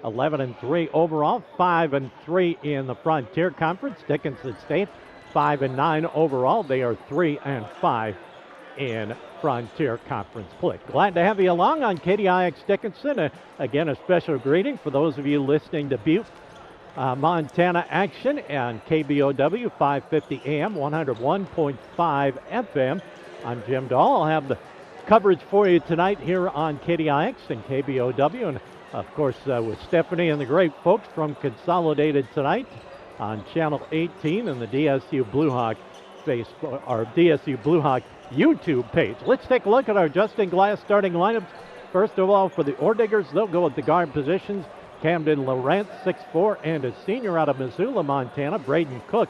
11-3 overall, 5-3 in the Frontier Conference. Dickinson State 5-9 overall. They are 3-5 in Frontier Conference play. Glad to have you along on KDIX Dickinson. Again, a special greeting for those of you listening to Butte, Montana action and KBOW 550 AM, 101.5 FM. I'm Jim Dahl. I'll have the coverage for you tonight here on KDIX and KBOW, and of course with Stephanie and the great folks from Consolidated tonight on Channel 18 and the DSU Bluehawk Facebook or DSU Bluehawk YouTube page. Let's take a look at our Justin Glass starting lineups. First of all, for the Orediggers, they'll go with the guard positions. Camden Laurent, 6'4", and a senior out of Missoula, Montana. Braden Cook,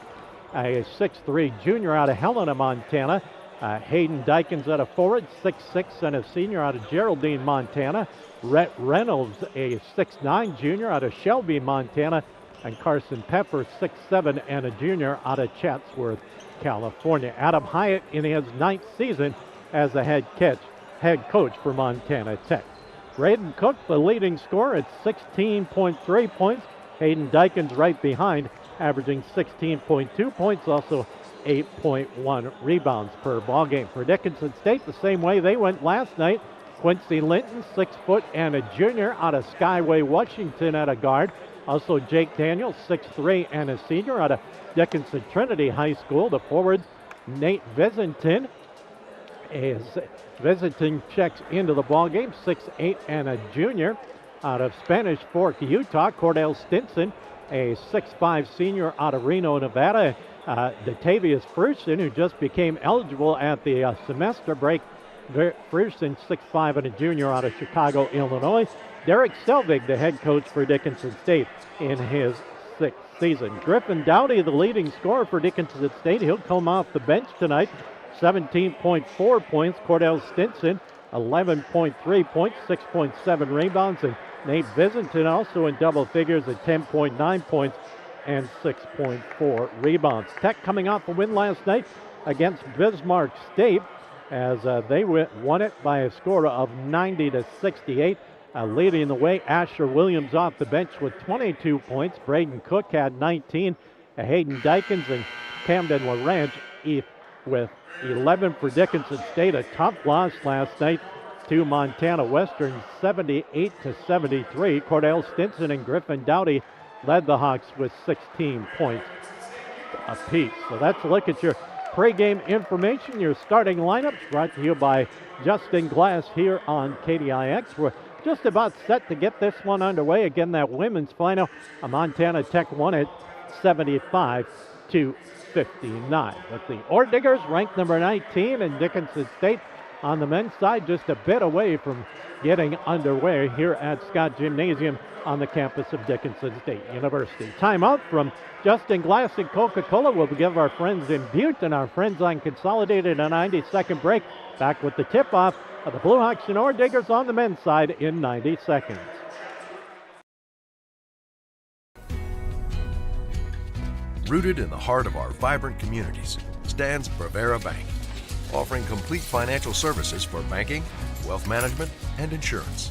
a 6'3" junior out of Helena, Montana. Hayden Dickinson out of forward, 6'6", and a senior out of Geraldine, Montana. Rhett Reynolds, a 6'9" junior out of Shelby, Montana. And Carson Pepper, 6'7", and a junior out of Chatsworth, California. Adam Hyatt in his 9th season as the head coach for Montana Tech. Braden Cook, the leading scorer at 16.3 points. Hayden Dykins right behind, averaging 16.2 points, also 8.1 rebounds per ball game. For Dickinson State, the same way they went last night. Quincy Linton, 6 foot and a junior out of Skyway, Washington at a guard. Also Jake Daniels, 6'3", and a senior out of Dickinson Trinity High School. The forward, Nate Visentin, Visentin checks into the ball game, 6'8", and a junior out of Spanish Fork, Utah. Cordell Stinson, a 6'5" senior out of Reno, Nevada. Datavius Frusin, who just became eligible at the semester break. Frusin, 6'5", and a junior out of Chicago, Illinois. Derek Selvig, the head coach for Dickinson State in his 6th season. Griffin Dowdy, the leading scorer for Dickinson State. He'll come off the bench tonight. 17.4 points. Cordell Stinson, 11.3 points, 6.7 rebounds. And Nate Visentin also in double figures at 10.9 points and 6.4 rebounds. Tech coming off a win last night against Bismarck State as they won it by a score of 90-68. Leading the way, Asher Williams off the bench with 22 points. Braden Cook had 19. Hayden Dykins and Camden Laurent with 11 for Dickinson State. A tough loss last night to Montana Western, 78-73. Cordell Stinson and Griffin Dowdy led the Hawks with 16 points apiece. So that's a look at your pregame information, your starting lineups, brought to you by Justin Glass here on KDIX. We're just about set to get this one underway. Again, that women's final, Montana Tech won it 75-59. But the Orediggers ranked number 19, and Dickinson State on the men's side just a bit away from getting underway here at Scott Gymnasium on the campus of Dickinson State University. Timeout from Justin Glass and Coca-Cola. We'll give our friends in Butte and our friends on Consolidated a 90-second break. Back with the tip-off of the Bluehawks and Orediggers on the men's side in 90 seconds. Rooted in the heart of our vibrant communities stands Bravera Bank, offering complete financial services for banking, wealth management, and insurance.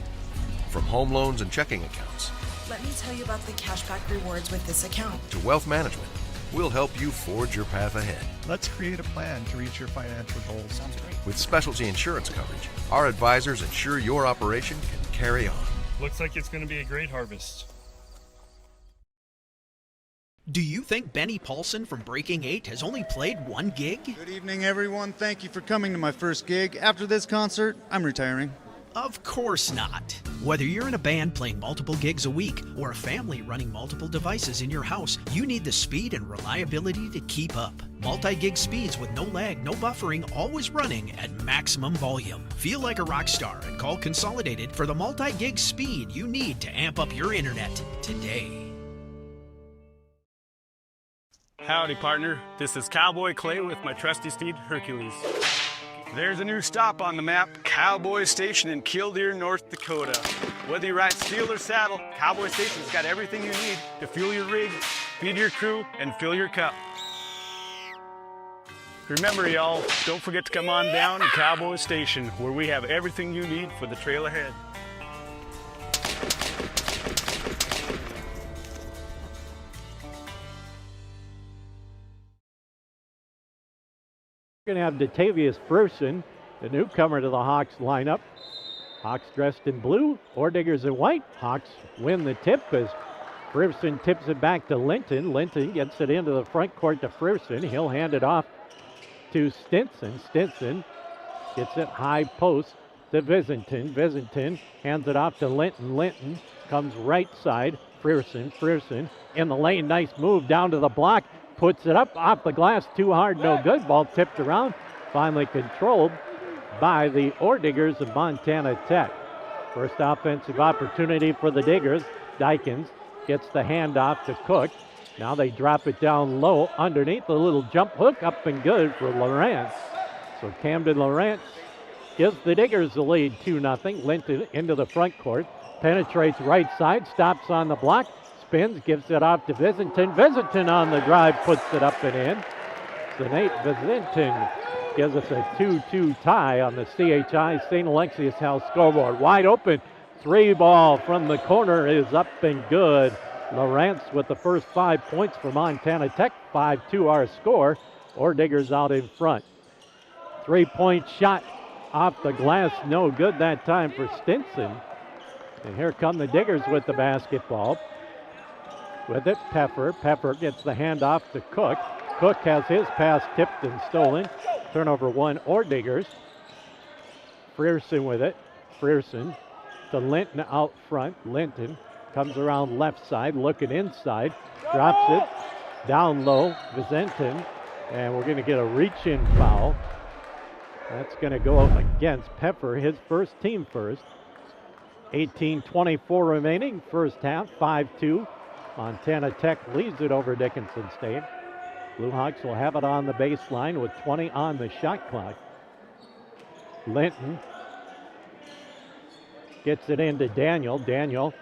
From home loans and checking accounts. Let me tell you about the cashback rewards with this account. To wealth management, we'll help you forge your path ahead. Let's create a plan to reach your financial goals. Sounds great. With specialty insurance coverage, our advisors ensure your operation can carry on. Looks like it's going to be a great harvest. Do you think Benny Paulson from Breaking 8 has only played one gig? Good evening, everyone. Thank you for coming to my first gig. After this concert, I'm retiring. Of course not. Whether you're in a band playing multiple gigs a week or a family running multiple devices in your house, you need the speed and reliability to keep up. Multi-gig speeds with no lag, no buffering, always running at maximum volume. Feel like a rock star and call Consolidated for the multi-gig speed you need to amp up your internet today. Howdy, partner. This is Cowboy Clay with my trusty steed, Hercules. There's a new stop on the map, Cowboy Station in Killdeer, North Dakota. Whether you ride steel or saddle, Cowboy Station's got everything you need to fuel your rig, feed your crew, and fill your cup. Remember, y'all, don't forget to come on down to Cowboy Station, where we have everything you need for the trail ahead. Going to have Datavius Frierson, the newcomer to the Hawks lineup. Hawks dressed in blue, Orediggers in white. Hawks win the tip as Frierson tips it back to Linton. Linton gets it into the front court to Frierson. He'll hand it off to Stinson. Stinson gets it high post to Visinton. Visinton hands it off to Linton. Linton comes right side. Frierson in the lane. Nice move down to the block. Puts it up off the glass. Too hard, no good. Ball tipped around. Finally controlled by the Orediggers of Montana Tech. First offensive opportunity for the Diggers. Dickinson gets the handoff to Cook. Now they drop it down low underneath. A little jump hook up and good for Lawrence. So Camden Lawrence gives the Diggers the lead 2-0. Linton into the front court. Penetrates right side. Stops on the block. Spins. Gives it off to Visinton. Visinton on the drive. Puts it up and in. So Nate Visinton gives us a 2-2 tie on the CHI St. Alexius House scoreboard. Wide open. 3 ball from the corner is up and good. Lawrence with the first 5 points for Montana Tech. 5-2 our score. Orediggers out in front. 3-point shot off the glass. No good that time for Stinson. And here come the Diggers with the basketball. With it, Peffer. Peffer gets the handoff to Cook. Cook has his pass tipped and stolen. Turnover 1, Orediggers. Frierson with it. Frierson to Linton out front. Linton comes around left side, looking inside. Drops it down low. Visinton. And we're going to get a reach-in foul. That's going to go up against Peffer, his first, team first. 18:24 remaining, first half, 5-2. Montana Tech leads it over Dickinson State. Blue Hawks will have it on the baseline with 20 on the shot clock. Linton gets it into Daniel. Daniel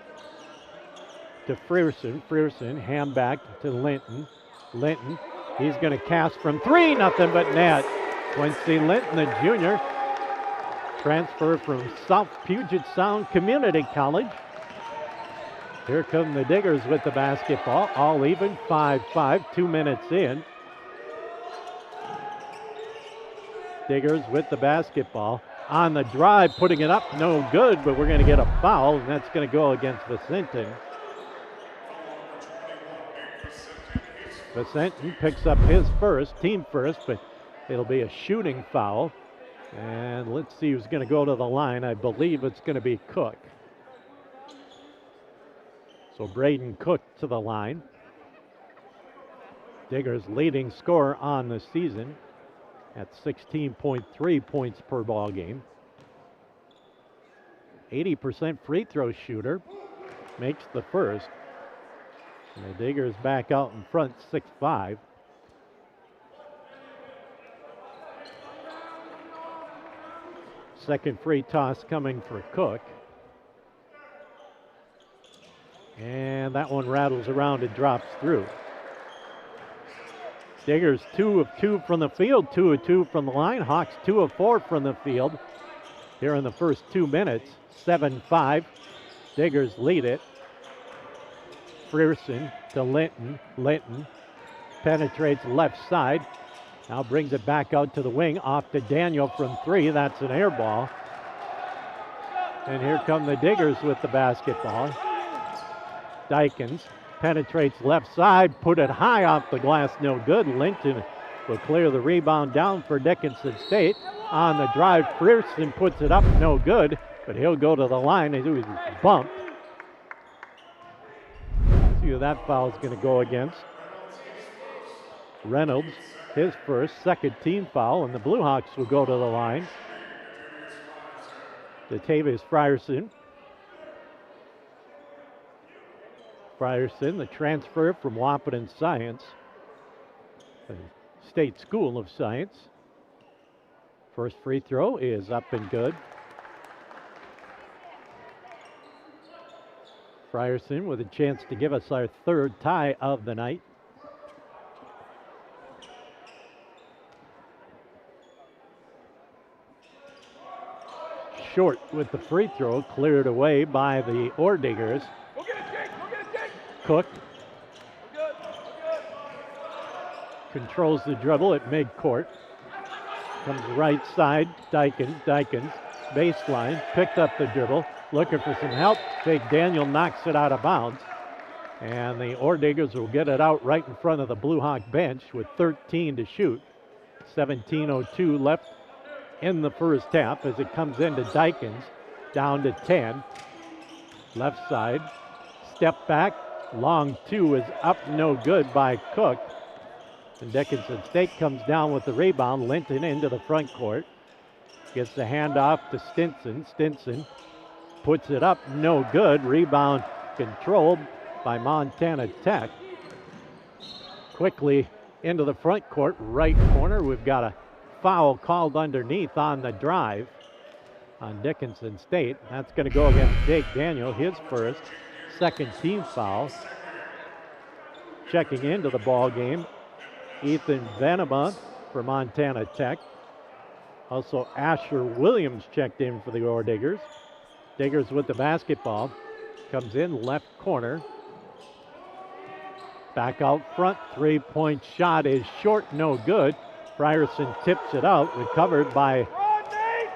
to Frierson. Frierson, hand back to Linton. Linton, he's going to cast from 3, nothing but net. Quincy Linton, the junior, transfer from South Puget Sound Community College. Here come the Diggers with the basketball. All even, 5-5, 2 minutes in. Diggers with the basketball. On the drive, putting it up, no good, but we're going to get a foul, and that's going to go against Visinton. Visinton picks up his first, team first, but it'll be a shooting foul. And let's see who's going to go to the line. I believe it's going to be Cook. So Braden Cook to the line. Diggers leading scorer on the season at 16.3 points per ball game. 80% free throw shooter, makes the first. And the Diggers back out in front, 6-5. Second free toss coming for Cook. And that one rattles around and drops through. Diggers 2 of 2 from the field, 2 of 2 from the line. Hawks 2 of 4 from the field here in the first 2 minutes. 7-5. Diggers lead it. Frierson to Linton. Linton penetrates left side. Now brings it back out to the wing. Off to Daniel from 3. That's an air ball. And here come the Diggers with the basketball. Dickinson penetrates left side, put it high off the glass, no good. Linton will clear the rebound down for Dickinson State. On the drive, Frierson puts it up, no good, but he'll go to the line and he was bumped. See who that foul is going to go against. Reynolds, his first, second team foul, and the Blue Hawks will go to the line. Datavius Frierson. Frierson, the transfer from Wahpeton Science, the State School of Science. First free throw is up and good. Frierson with a chance to give us our third tie of the night. Short with the free throw, cleared away by the Orediggers. Cook controls the dribble at midcourt. comes right side. Dickinson, baseline, picked up the dribble, looking for some help. Jake Daniel knocks it out of bounds. And the Orediggers will get it out right in front of the Blue Hawk bench with 13 to shoot. 17:02 left in the first half as it comes into Dickinson, down to 10. Left side, step back, long two is up, no good by Cook. And Dickinson State comes down with the rebound. Linton into the front court. Gets the handoff to Stinson. Stinson puts it up, no good. Rebound controlled by Montana Tech. Quickly into the front court, right corner. We've got a foul called underneath on the drive on Dickinson State. That's going to go against Jake Daniel, his first, second team foul. Checking into the ball game, Ethan Venema for Montana Tech. Also Asher Williams checked in for the Orediggers. Diggers with the basketball. Comes in left corner. Back out front, three-point shot is short, no good. Frierson tips it out, recovered by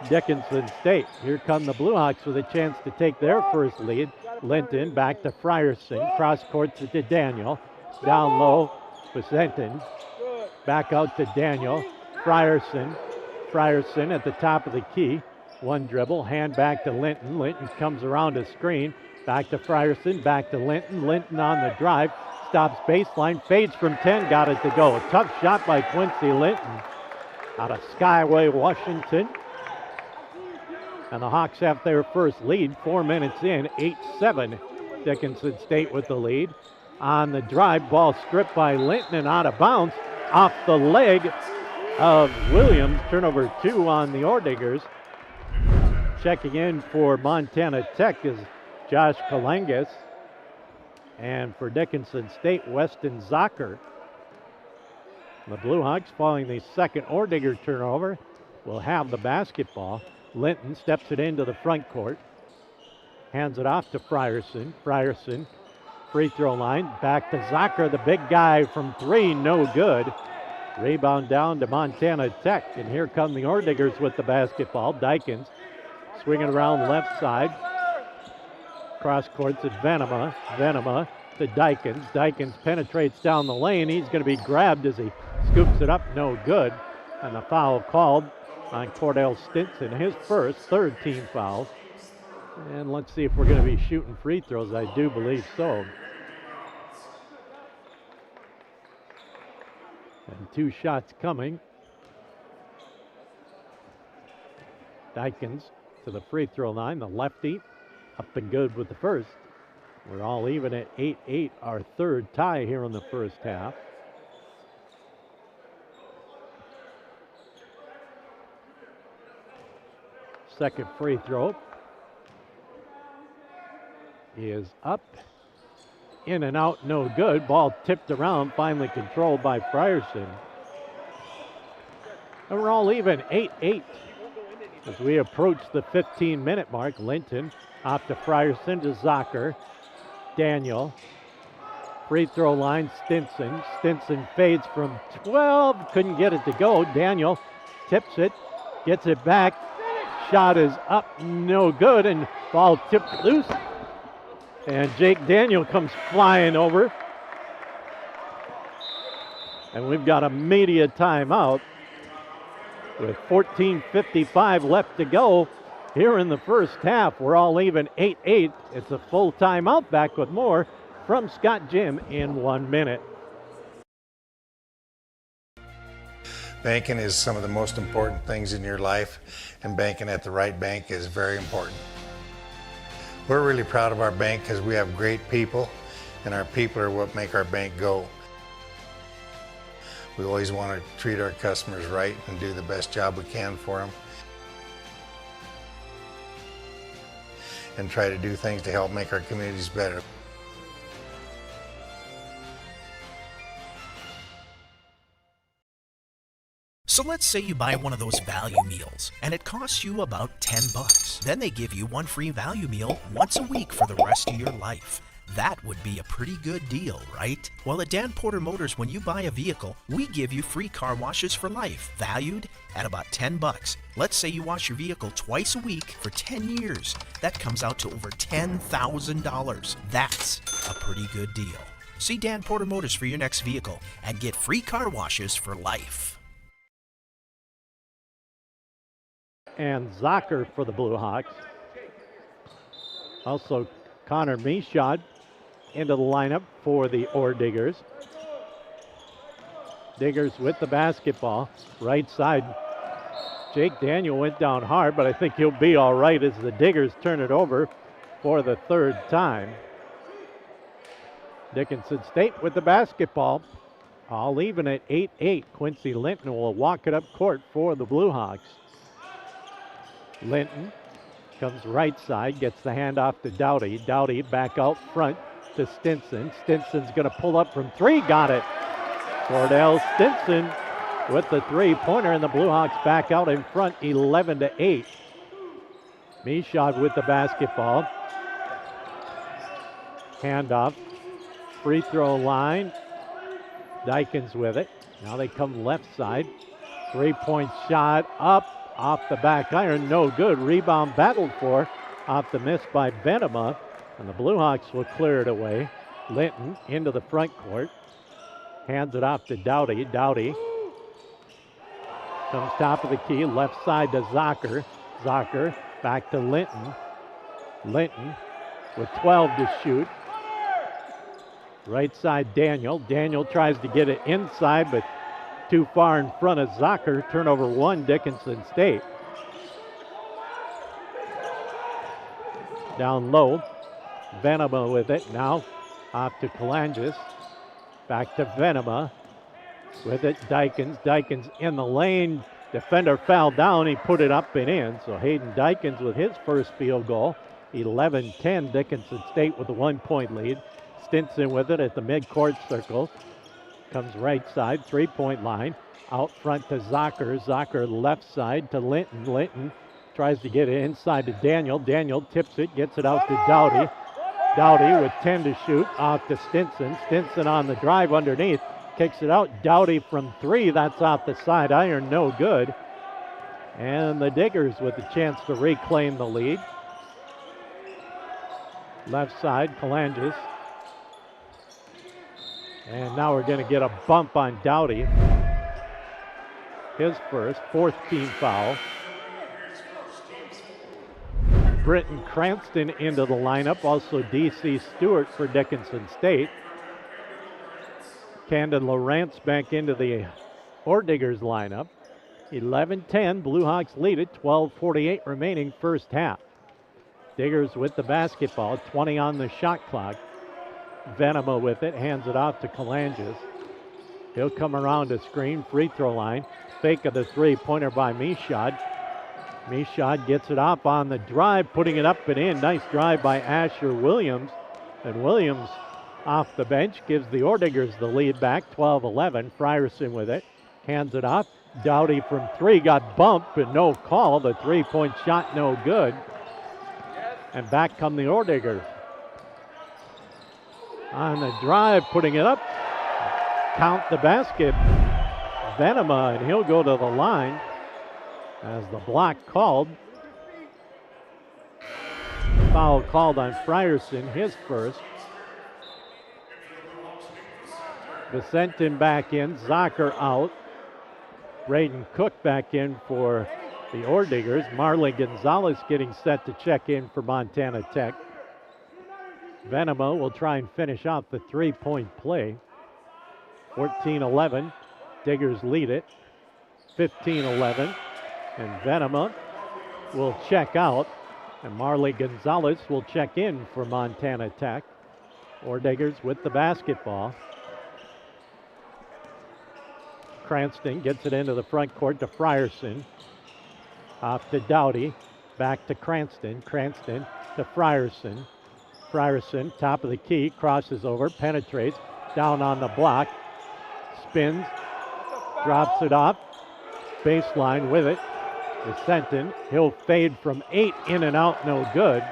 Dickinson State. Here come the Blue Hawks with a chance to take their first lead. Linton back to Frierson, cross courts it to Daniel. Down low, Vicentin. Back out to Daniel. Frierson at the top of the key. One dribble, hand back to Linton. Linton comes around a screen. Back to Frierson, back to Linton. Linton on the drive. Stops baseline, fades from 10, got it to go. A tough shot by Quincy Linton out of Skyway, Washington. And the Hawks have their first lead, 4 minutes in, 8-7. Dickinson State with the lead. On the drive, ball stripped by Linton and out of bounds off the leg of Williams. Turnover 2 on the Orediggers. Checking in for Montana Tech is Josh Kalangas. And for Dickinson State, Weston Zocker. The Blue Hawks, following the second Orediger turnover, will have the basketball. Linton steps it into the front court. Hands it off to Frierson. Frierson, free throw line. Back to Zocker, the big guy from three, no good. Rebound down to Montana Tech. And here come the Orediggers with the basketball. Dykins swinging around left side. Cross courts at Venema. Venema to Dykins. Dykins penetrates down the lane. He's going to be grabbed as he scoops it up. No good. And the foul called on Cordell Stinson. His first, third team foul. And let's see if we're going to be shooting free throws. I do believe so. And two shots coming. Dykins to the free throw line. The lefty up and good with the first. We're all even at 8-8, our third tie here in the first half. Second free throw is up. In and out, no good. Ball tipped around, finally controlled by Frierson. And we're all even, 8-8. As we approach the 15-minute mark, Linton off to Frierson to Zocker. Daniel. Free throw line, Stinson. Stinson fades from 12. Couldn't get it to go. Daniel tips it, gets it back. Shot is up, no good, and ball tipped loose. And Jake Daniel comes flying over. And we've got a media timeout with 14:55 left to go here in the first half. We're all even, 8-8. It's a full timeout. Back with more from Scott Jim in 1 minute. Banking is some of the most important things in your life, and banking at the right bank is very important. We're really proud of our bank because we have great people, and our people are what make our bank go. We always want to treat our customers right and do the best job we can for them, and try to do things to help make our communities better. So let's say you buy one of those value meals and it costs you about $10. Then they give you one free value meal once a week for the rest of your life. That would be a pretty good deal, right? Well, at Dan Porter Motors, when you buy a vehicle, we give you free car washes for life, valued at about $10. Let's say you wash your vehicle twice a week for 10 years. That comes out to over $10,000. That's a pretty good deal. See Dan Porter Motors for your next vehicle and get free car washes for life. And Zocker for the Blue Hawks. Also, Connor Michaud into the lineup for the Ore Diggers. Diggers with the basketball, right side. Jake Daniel went down hard, but I think he'll be all right as the Diggers turn it over for the third time. Dickinson State with the basketball, all even at 8-8. Quincy Linton will walk it up court for the Blue Hawks. Linton comes right side, gets the handoff to Dowdy. Dowdy back out front to Stinson. Stinson's going to pull up from three, got it. Cordell Stinson with the three-pointer, and the Blue Hawks back out in front, 11-8. Michaud with the basketball. Handoff. Free throw line. Dickinson with it. Now they come left side. Three-point shot up off the back iron. No good. Rebound battled for off the miss by Venema. And the Blue Hawks will clear it away. Linton into the front court. Hands it off to Dowdy. Dowdy comes top of the key. Left side to Zocker. Zocker back to Linton. Linton with 12 to shoot. Right side, Daniel. Daniel tries to get it inside, but too far in front of Zocker. Turnover one, Dickinson State. Down low. Venema with it. Now off to Kalangis. Back to Venema. With it, Dickinson. Dickinson in the lane. Defender fell down. He put it up and in. So Hayden Dickinson with his first field goal. 11-10, Dickinson State with a 1-point lead. Stinson with it at the midcourt circle. Comes right side, three-point line. Out front to Zocker. Zocker left side to Linton. Linton tries to get it inside to Daniel. Daniel tips it, gets it out to Dowdy. Dowdy with 10 to shoot, off to Stinson. Stinson on the drive underneath, kicks it out. Dowdy from three, that's off the side iron, no good. And the Diggers with a chance to reclaim the lead. Left side, Kalangis. And now we're going to get a bump on Dowdy. His first, fourth team foul. Britton Cranston into the lineup. Also D.C. Stewart for Dickinson State. Camden Lawrence back into the Ore Diggers lineup. 11-10, Blue Hawks lead it. 12:48 remaining first half. Diggers with the basketball. 20 on the shot clock. Venema with it, hands it off to Kalangis. He'll come around to screen, free throw line. Fake of the three-pointer by Michaud. Michaud gets it off on the drive, putting it up and in. Nice drive by Asher Williams. And Williams off the bench gives the Ore Diggers the lead back, 12-11. Frierson with it, hands it off. Dowdy from three, got bumped, but no call. The three-point shot no good. And back come the Ore Diggers. On the drive, putting it up. Count the basket. Venema, and he'll go to the line as the block called. Foul called on Frierson, his first. Vicentin back in, Zocker out. Braden Cook back in for the Ore Diggers. Marley Gonzalez getting set to check in for Montana Tech. Venema will try and finish off the three-point play. 14-11. Diggers lead it. 15-11. And Venema will check out. And Marley Gonzalez will check in for Montana Tech. Ore Diggers with the basketball. Cranston gets it into the front court to Frierson. Off to Dowdy. Back to Cranston. Cranston to Frierson. Frierson, top of the key, crosses over, penetrates, down on the block, spins, drops it off, baseline with it. Vicentin, he'll fade from 8, in and out, no good.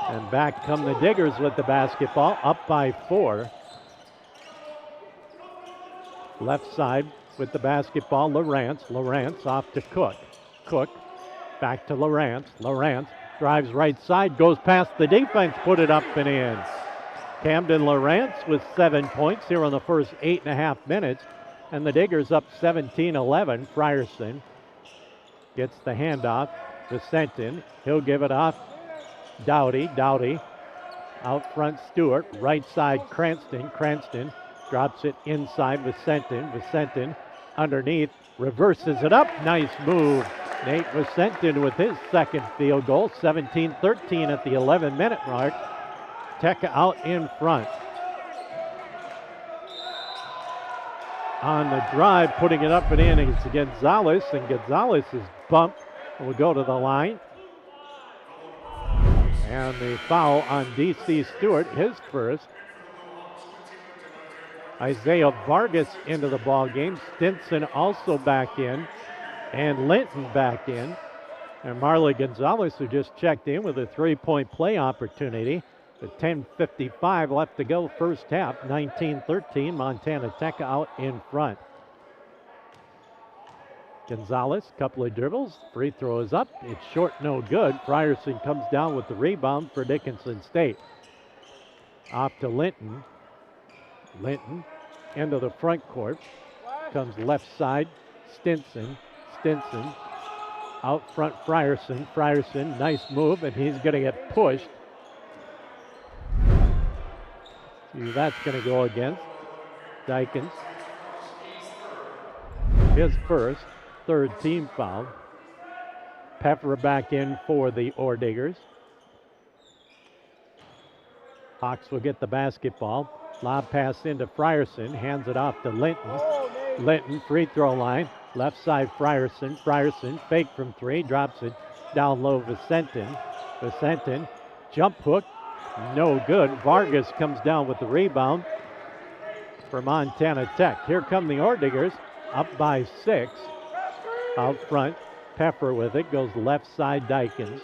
And back come the Diggers with the basketball, up by 4. Left side with the basketball, Lawrence. Lawrence off to Cook. Cook back to Lawrence. Lawrence drives right side, goes past the defense, put it up and in. Camden Lawrence with 7 points here in the first 8.5 minutes. And the Diggers up 17-11. Frierson gets the handoff to Vicentin. He'll give it off. Dowdy. Dowdy out front, Stewart. Right side, Cranston. Cranston drops it inside Vicentin. Vicentin underneath, reverses it up. Nice move. Nate Vicentin with his second field goal. 17-13 at the 11-minute mark. Tech out in front. On the drive, putting it up and in is Gonzalez, and Gonzalez is bumped and will go to the line. And the foul on D.C. Stewart, his first. Isaiah Vargas into the ball game. Stinson also back in, and Linton back in. And Marley Gonzalez, who just checked in with a three-point play opportunity. With 10:55 left to go first half, 19-13, Montana Tech out in front. Gonzalez, couple of dribbles, free throw is up, it's short, no good. Frierson comes down with the rebound for Dickinson State. Off to Linton. Linton into the front court, comes left side, Stinson. Stinson out front, Frierson. Frierson, nice move, and he's going to get pushed. That's going to go against Dickinson. His first, third team foul. Pfeffer back in for the Orediggers. Hawks will get the basketball. Lob pass into Frierson, hands it off to Linton. Linton, free throw line. Left side, Frierson. Frierson, fake from 3, drops it down low, Vicentin. Vicentin, jump hook. No good. Vargas comes down with the rebound for Montana Tech. Here come the Orediggers, up by 6. Out front, Pfeffer with it, goes left side, Dykins.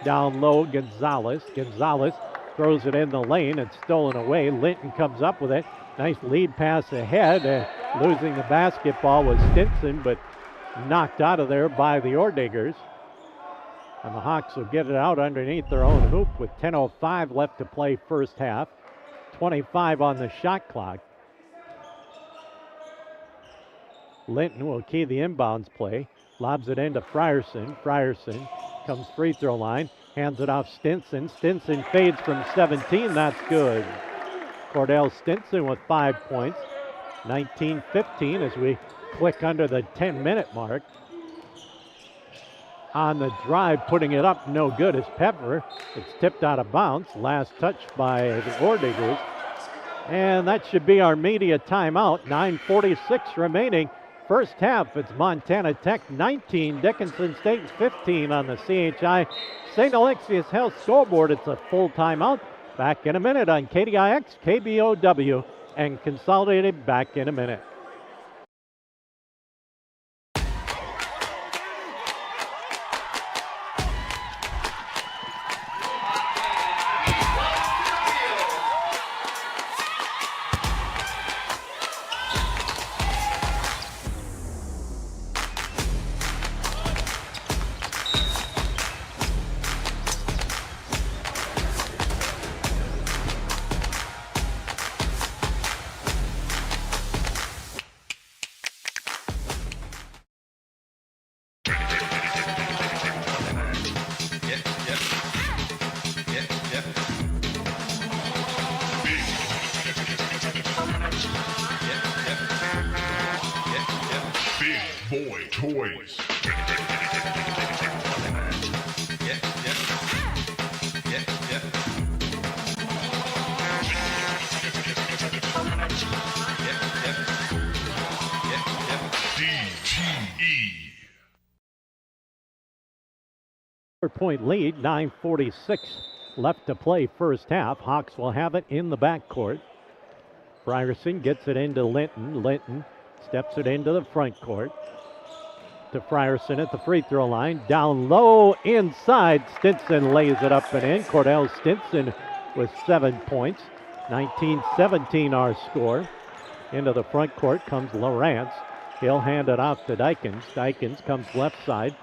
Down low, Gonzalez. Gonzalez throws it in the lane. It's stolen away. Linton comes up with it. Nice lead pass ahead. Losing the basketball was Stinson, but knocked out of there by the Orediggers. And the Hawks will get it out underneath their own hoop with 10:05 left to play first half. 25 on the shot clock. Linton will key the inbounds play. Lobs it into Frierson. Frierson comes free throw line. Hands it off Stinson. Stinson fades from 17. That's good. Cordell Stinson with 5 points. 19-15 as we click under the 10-minute mark. On the drive, putting it up, no good is Pfeffer. It's tipped out of bounds. Last touch by the Orediggers. And that should be our media timeout. 9:46 remaining. First half, it's Montana Tech 19, Dickinson State 15 on the CHI St. Alexius Health scoreboard. It's a full timeout. Back in a minute on KDIX, KBOW, and Consolidated. Back in a minute. Point lead, 9:46 left to play first half. Hawks will have it in the backcourt. Frierson gets it into Linton. Linton steps it into the front court. to Frierson at the free throw line. Down low, inside. Stinson lays it up and in. Cordell Stinson with 7 points. 19-17 our score. Into the front court comes Lawrence. He'll hand it off to Dykins. Dykins comes left side.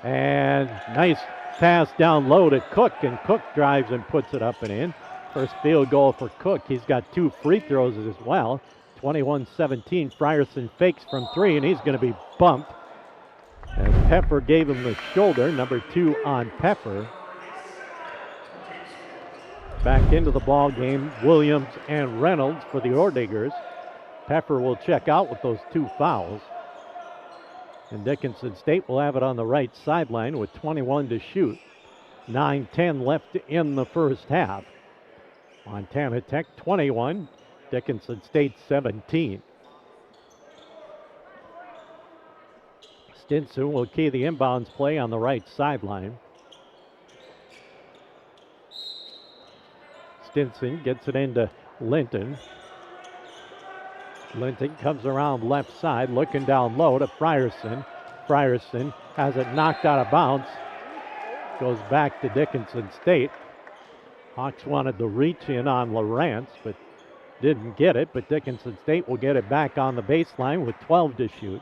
And nice pass down low to Cook. And Cook drives and puts it up and in. First field goal for Cook. He's got 2 free throws as well. 21-17. Frierson fakes from 3, and he's going to be bumped as Pepper gave him the shoulder. Number 2 on Pepper. Back into the ball game, Williams and Reynolds for the Orediggers. Pepper will check out with those 2 fouls. And Dickinson State will have it on the right sideline with 21 to shoot. 9-10 left in the first half. Montana Tech 21, Dickinson State 17. Stinson will key the inbounds play on the right sideline. Stinson gets it into Linton. Linton comes around left side, looking down low to Frierson. Frierson has it knocked out of bounds. Goes back to Dickinson State. Hawks wanted the reach in on Lawrence, but didn't get it. But Dickinson State will get it back on the baseline with 12 to shoot.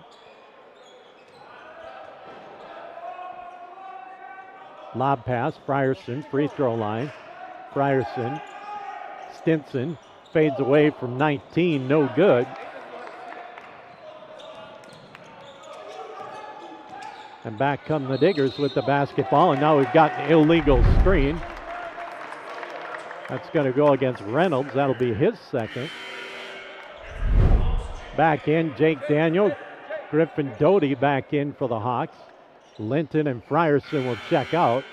Lob pass, Frierson, free throw line. Frierson, Stinson fades away from 19, no good. And back come the Diggers with the basketball, and now we've got an illegal screen. That's going to go against Reynolds. That'll be his second. Back in, Jake Daniel. Griffin Doty back in for the Hawks. Linton and Frierson will check out.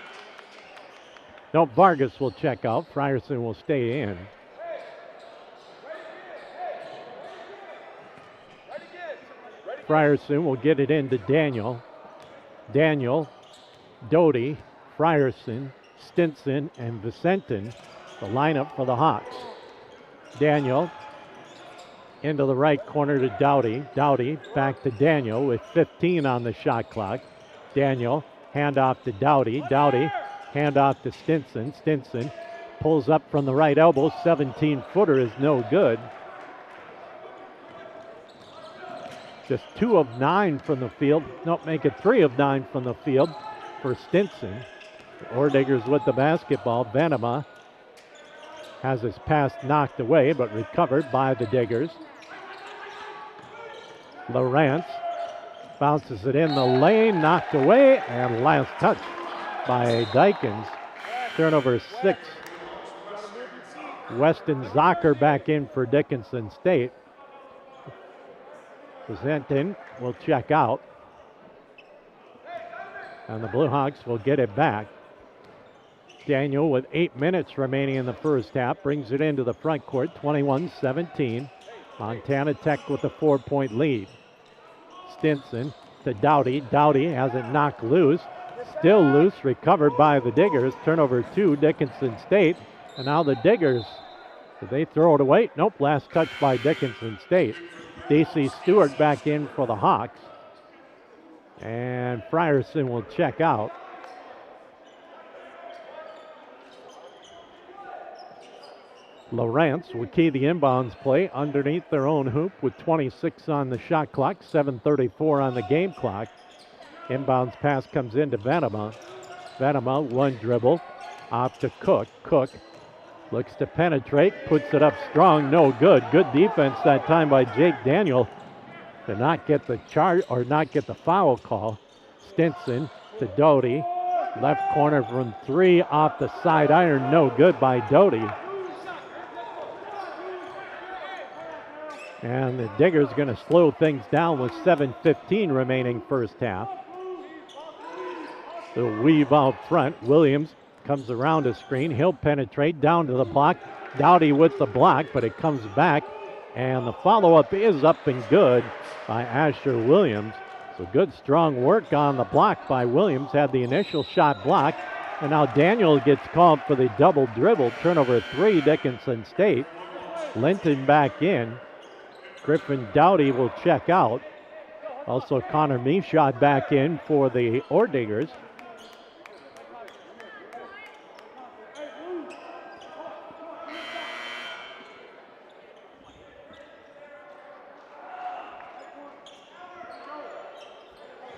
No, Vargas will check out. Frierson will stay in. Frierson will get it into Daniel. Daniel, Doty, Frierson, Stinson, and Vicentin, the lineup for the Hawks. Daniel into the right corner to Doughty. Doughty back to Daniel with 15 on the shot clock. Daniel, handoff to Doughty. Doughty, handoff to Stinson. Stinson pulls up from the right elbow. 17-footer is no good. Just 2 of 9 from the field. Nope, make it 3 of 9 from the field for Stinson. The Orediggers with the basketball. Venema has his pass knocked away, but recovered by the Diggers. Lawrence bounces it in the lane, knocked away, and last touch by Dykins. Turnover 6. Weston Zocker back in for Dickinson State. Vicentin will check out. And the Blue Hawks will get it back. Daniel with 8 minutes remaining in the first half brings it into the front court, 21-17. Montana Tech with a 4-point lead. Stinson to Doughty. Doughty has it knocked loose. Still loose, recovered by the Diggers. Turnover 2, Dickinson State. And now the Diggers, did they throw it away? Nope, last touch by Dickinson State. D.C. Stewart back in for the Hawks. And Frierson will check out. Lawrence will key the inbounds play underneath their own hoop with 26 on the shot clock, 7:34 on the game clock. Inbounds pass comes into Venema. Venema, one dribble, off to Cook. Cook looks to penetrate, puts it up strong, no good. Good defense that time by Jake Daniel to not get the charge or not get the foul call. Stinson to Doty, left corner from 3 off the side iron, no good by Doty. And the Diggers going to slow things down with 7:15 remaining first half. The weave out front. Williams comes around a screen. He'll penetrate down to the block. Doughty with the block, but it comes back. And the follow-up is up and good by Asher Williams. So good, strong work on the block by Williams. Had the initial shot blocked. And now Daniel gets called for the double dribble. Turnover 3, Dickinson State. Linton back in. Griffin Doughty will check out. Also, Connor Meshot back in for the Ordigers.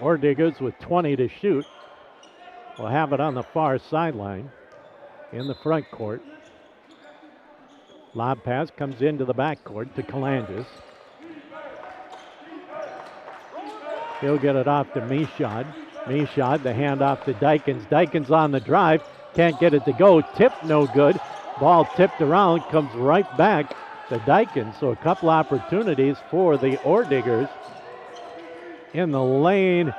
Ordigers with 20 to shoot. Will have it on the far sideline in the front court. Lob pass comes into the backcourt to Kalangis. He'll get it off to Meshot. Meshot, the handoff to Dickinson. Dickinson on the drive. Can't get it to go. Tipped, no good. Ball tipped around, comes right back to Dickinson. So a couple opportunities for the Ordigers. In the lane,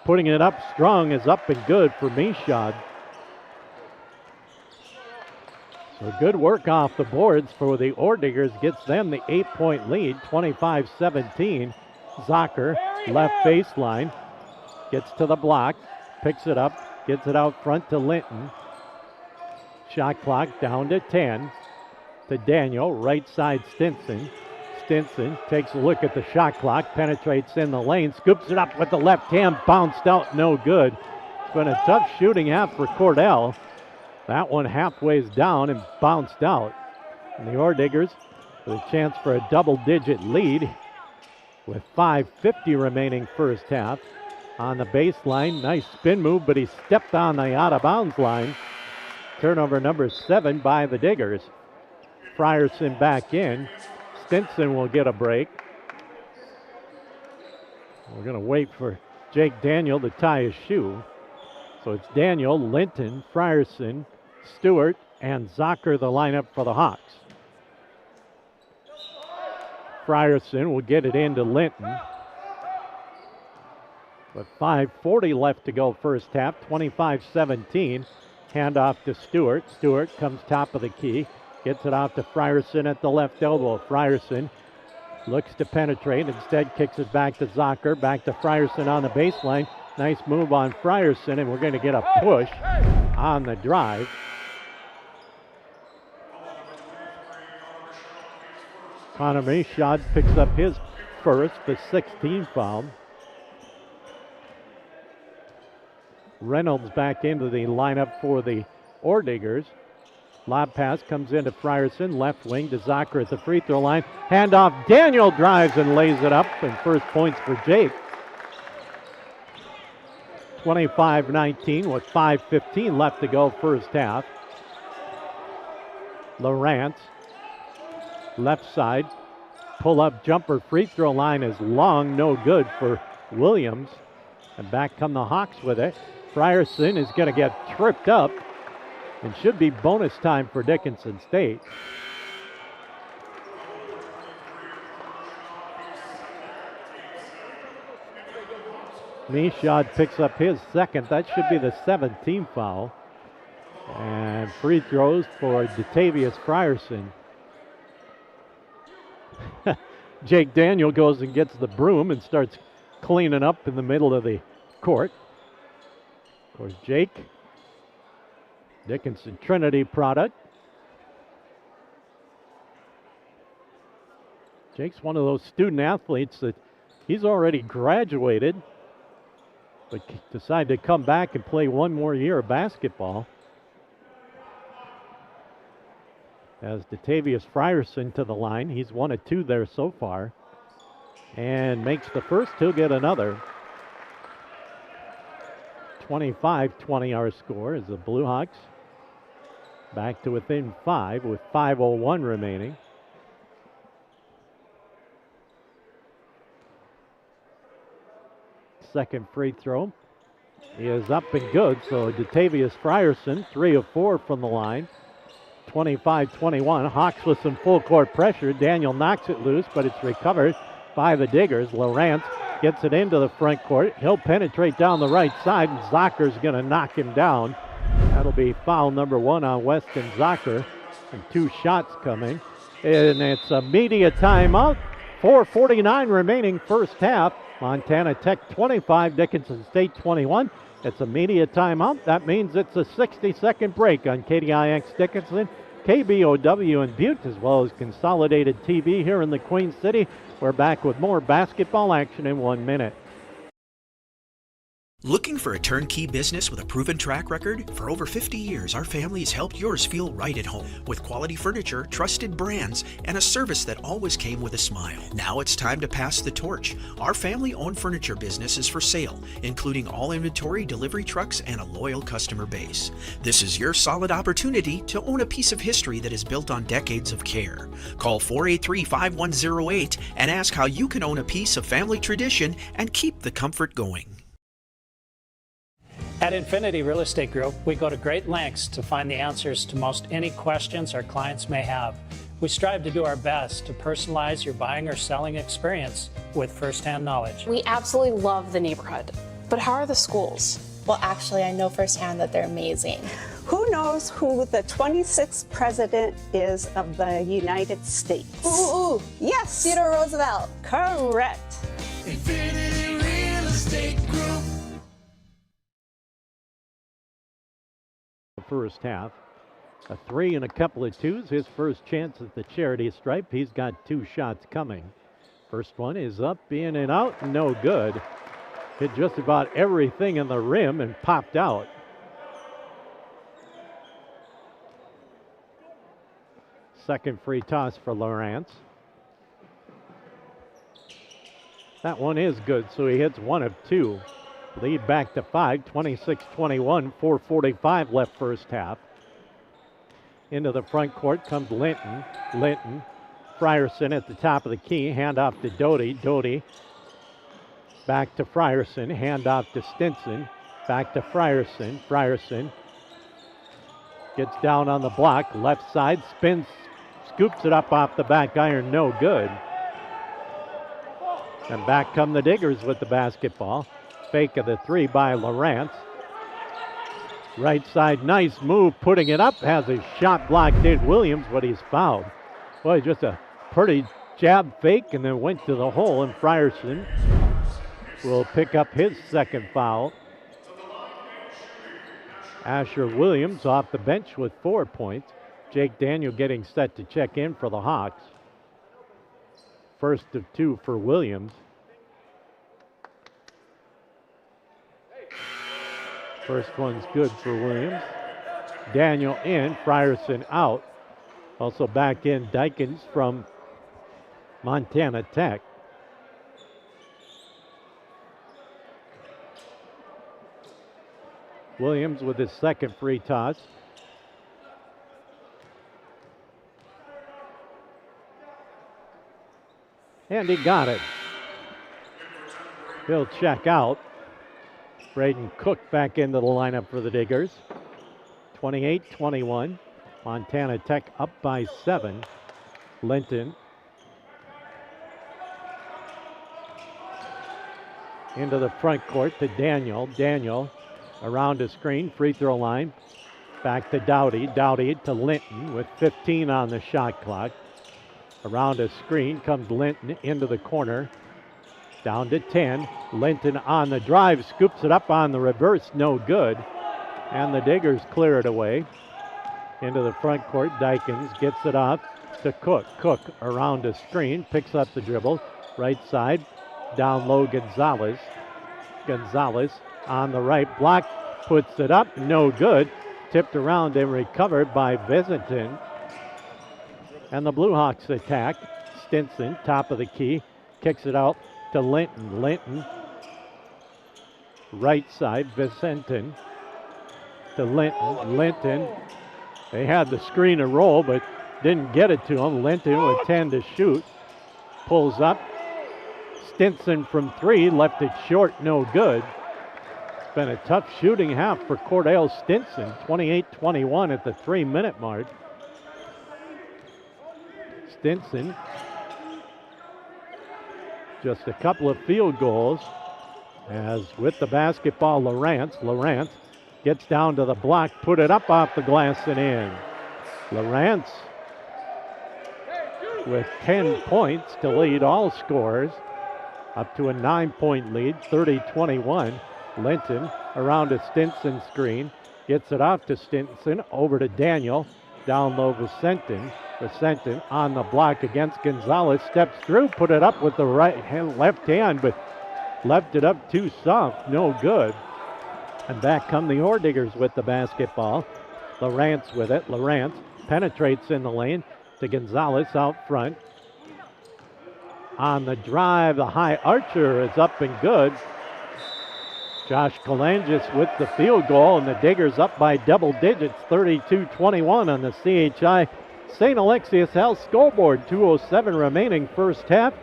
putting it up strong is up and good for Meshot. So good work off the boards for the Ordigers. Gets them the 8-point lead, 25-17. Zocker, left baseline, gets to the block, picks it up, gets it out front to Linton. Shot clock down to 10. To Daniel, right side Stinson. Stinson takes a look at the shot clock, penetrates in the lane, scoops it up with the left hand, bounced out, no good. It's been a tough shooting half for Cordell. That one halfway's down and bounced out. And the Ordigers with a chance for a double-digit lead with 5:50 remaining first half. On the baseline, nice spin move, but he stepped on the out-of-bounds line. Turnover number 7 by the Diggers. Frierson back in. Stinson will get a break. We're going to wait for Jake Daniel to tie his shoe. So it's Daniel, Linton, Frierson, Stewart, and Zocker the lineup for the Hawks. Frierson will get it into Linton. With 5:40 left to go first half, 25-17. Handoff to Stewart. Stewart comes top of the key. Gets it off to Frierson at the left elbow. Frierson looks to penetrate. Instead kicks it back to Zocker. Back to Frierson on the baseline. Nice move on Frierson, and we're going to get a push on the drive. Connor Meshot picks up his first, the 16th foul. Reynolds back into the lineup for the Ordigers. Lob pass comes into Frierson, left wing to Zocker at the free throw line. Handoff, Daniel drives and lays it up, and first points for Jake. 25-19 with 5:15 left to go first half. Lawrence, left side, pull-up jumper, free throw line is long, no good for Williams. And back come the Hawks with it. Frierson is going to get tripped up and should be bonus time for Dickinson State. Meshot picks up his second. That should be the 17th foul. And free throws for Datavius Frierson. Jake Daniel goes and gets the broom and starts cleaning up in the middle of the court. Of course, Jake, Dickinson Trinity product. Jake's one of those student athletes that he's already graduated, but decided to come back and play one more year of basketball. As Datavius Frierson to the line. He's 1 of 2 there so far. And makes the first, he'll get another. 25-20 our score as the Blue Hawks back to within 5 with 5:01 remaining. Second free throw is up and good. So Datavius Frierson, 3 of 4 from the line. 25-21. Hawks with some full court pressure. Daniel knocks it loose, but it's recovered by the Diggers. Lawrence gets it into the front court. He'll penetrate down the right side, and Zocker's going to knock him down. That'll be foul number 1 on Weston Zocker, and 2 shots coming. And it's a media timeout. 4:49 remaining first half. Montana Tech 25, Dickinson State 21. It's a media timeout. That means it's a 60-second break on KDIX Dickinson, KBOW in Butte, as well as Consolidated TV here in the Queen City. We're back with more basketball action in 1 minute. Looking for a turnkey business with a proven track record? For over 50 years, our family has helped yours feel right at home with quality furniture, trusted brands, and a service that always came with a smile. Now it's time to pass the torch. Our family-owned furniture business is for sale, including all inventory, delivery trucks, and a loyal customer base. This is your solid opportunity to own a piece of history that is built on decades of care. Call 483-5108 and ask how you can own a piece of family tradition and keep the comfort going. At Infinity Real Estate Group, we go to great lengths to find the answers to most any questions our clients may have. We strive to do our best to personalize your buying or selling experience with firsthand knowledge. We absolutely love the neighborhood, but how are the schools? Well, actually, I know firsthand that they're amazing. Who knows who the 26th president is of the United States? Ooh. Yes. Theodore Roosevelt. Correct. Infinity Real Estate Group. First half. A 3 and a couple of 2s. His first chance at the charity stripe. He's got 2 shots coming. First one is up, in and out, no good. Hit just about everything in the rim and popped out. Second free toss for Lawrence. That one is good, so he hits 1 of 2. Lead back to 5, 26-21, 4:45 left first half. Into the front court comes Linton. Frierson at the top of the key, hand off to Doty. Doty back to Frierson, hand off to Stinson. Back to Frierson. Frierson gets down on the block, left side, spins, scoops it up off the back iron, no good. And back come the Diggers with the basketball. Fake of the 3 by Lawrence. Right side, nice move, putting it up, has his shot blocked in Williams, but he's fouled. Boy, just a pretty jab fake and then went to the hole, and Frierson will pick up his second foul. Asher Williams off the bench with 4 points. Jake Daniel getting set to check in for the Hawks. First of 2 for Williams. First one's good for Williams. Daniel in, Frierson out. Also back in Dickinson from Montana Tech. Williams with his second free toss. And he got it. He'll check out. Braden Cook back into the lineup for the Diggers. 28-21. Montana Tech up by 7. Linton into the front court to Daniel. Daniel around the screen, free throw line. Back to Dowdy. Dowdy to Linton with 15 on the shot clock. Around a screen comes Linton into the corner. Down to 10. Linton on the drive, scoops it up on the reverse, no good. And the Diggers clear it away. Into the front court, Dykins gets it off to Cook. Cook around a screen, picks up the dribble. Right side, down low Gonzalez. Gonzalez on the right block, puts it up, no good. Tipped around and recovered by Visentin. And the Blue Hawks attack. Stinson, top of the key, kicks it out to Linton. Linton, right side, Visentin to Linton. Linton, they had the screen and roll, but didn't get it to him. Linton with 10 to shoot. Pulls up. Stinson from 3, left it short, no good. It's been a tough shooting half for Cordell Stinson. 28-21 at the 3-minute mark. Stinson, just a couple of field goals. As with the basketball, Lawrence gets down to the block, put it up off the glass and in. Lawrence with 10 points to lead all scorers. Up to a 9-point lead, 30-21. Linton around a Stinson screen. Gets it off to Stinson, over to Daniel. Down low Visentin. Visentin on the block against Gonzalez. Steps through, put it up with the left hand, but left it up too soft. No good. And back come the Ore Diggers with the basketball. Lawrence with it. Lawrence penetrates in the lane to Gonzalez out front. On the drive, the high archer is up and good. Josh Kalangis with the field goal, and the Diggers up by double digits, 32-21 on the CHI St. Alexius Health scoreboard. 2:07 remaining first half.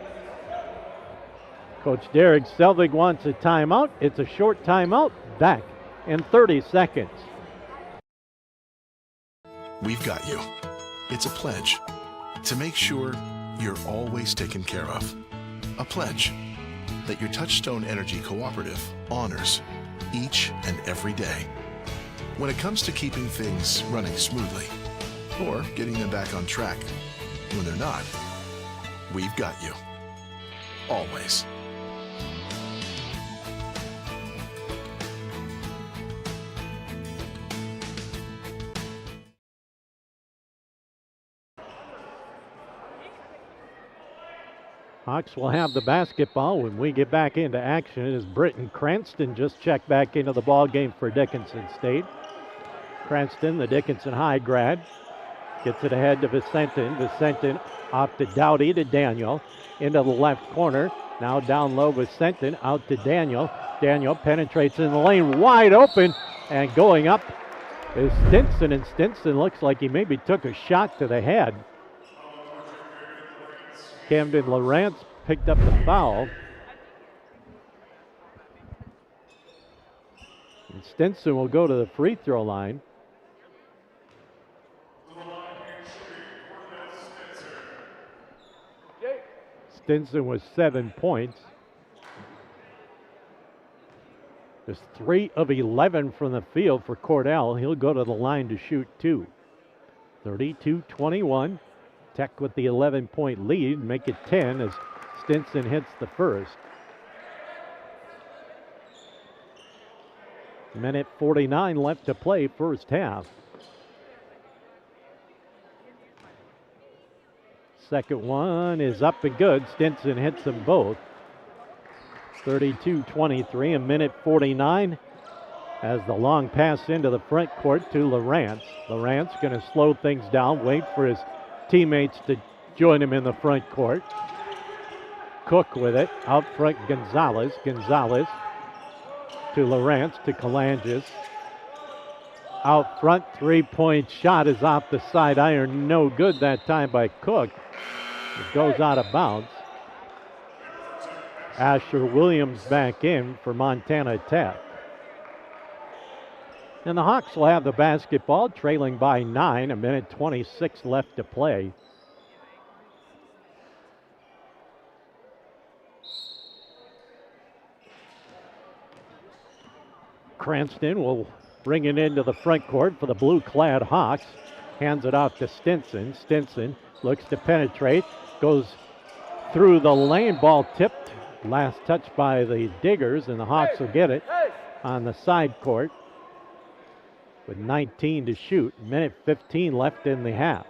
Coach Derek Selvig wants a timeout. It's a short timeout. Back in 30 seconds. We've got you. It's a pledge to make sure you're always taken care of. A pledge that your Touchstone Energy Cooperative honors each and every day. When it comes to keeping things running smoothly or getting them back on track when they're not, we've got you. Always. Hawks will have the basketball when we get back into action as Britton Cranston just checked back into the ball game for Dickinson State. Cranston, the Dickinson High grad, gets it ahead to Vicentin. Vicentin off to Dowdy to Daniel. Into the left corner. Now down low Vicentin out to Daniel. Daniel penetrates in the lane wide open, and going up is Stinson, and Stinson looks like he maybe took a shot to the head. Camden Lawrence picked up the foul. And Stinson will go to the free throw line. Stinson with 7 points. There's 3 of 11 from the field for Cordell. He'll go to the line to shoot 2. 32-21. Tech with the 11-point lead, make it 10 as Stinson hits the first. Minute 49 left to play, first half. Second one is up and good. Stinson hits them both. 32-23, a minute 49 as the long pass into the front court to Lawrence. Lawrence going to slow things down, wait for his teammates to join him in the front court. Cook with it. Out front, Gonzalez. Gonzalez to Lawrence to Kalangis. Out front, three-point shot is off the side iron. No good that time by Cook. It goes out of bounds. Asher Williams back in for Montana Tech. And the Hawks will have the basketball, trailing by 9, a minute 26 left to play. Cranston will bring it into the front court for the blue-clad Hawks. Hands it off to Stinson. Stinson looks to penetrate, goes through the lane, ball tipped. Last touch by the Diggers, and the Hawks will get it on the side court. With 19 to shoot, minute 15 left in the half.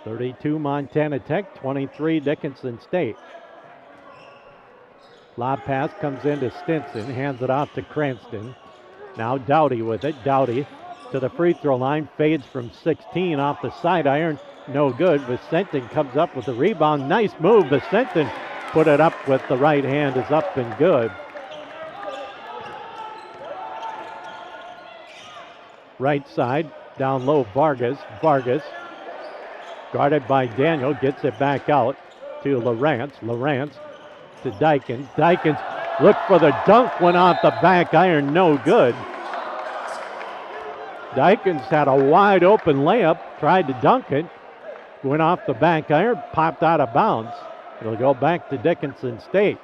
32 Montana Tech, 23 Dickinson State. Lob pass comes into Stinson, hands it off to Cranston. Now Dowdy with it. Dowdy to the free throw line, fades from 16 off the side iron, no good. Vicentin comes up with the rebound, nice move. Vicentin put it up with the right hand, is up and good. Right side, down low, Vargas. Vargas, guarded by Daniel, gets it back out to Lawrence. Lawrence to Dykins. Dykins looked for the dunk, went off the back iron, no good. Dykins had a wide open layup, tried to dunk it, went off the back iron, popped out of bounds. It'll go back to Dickinson State.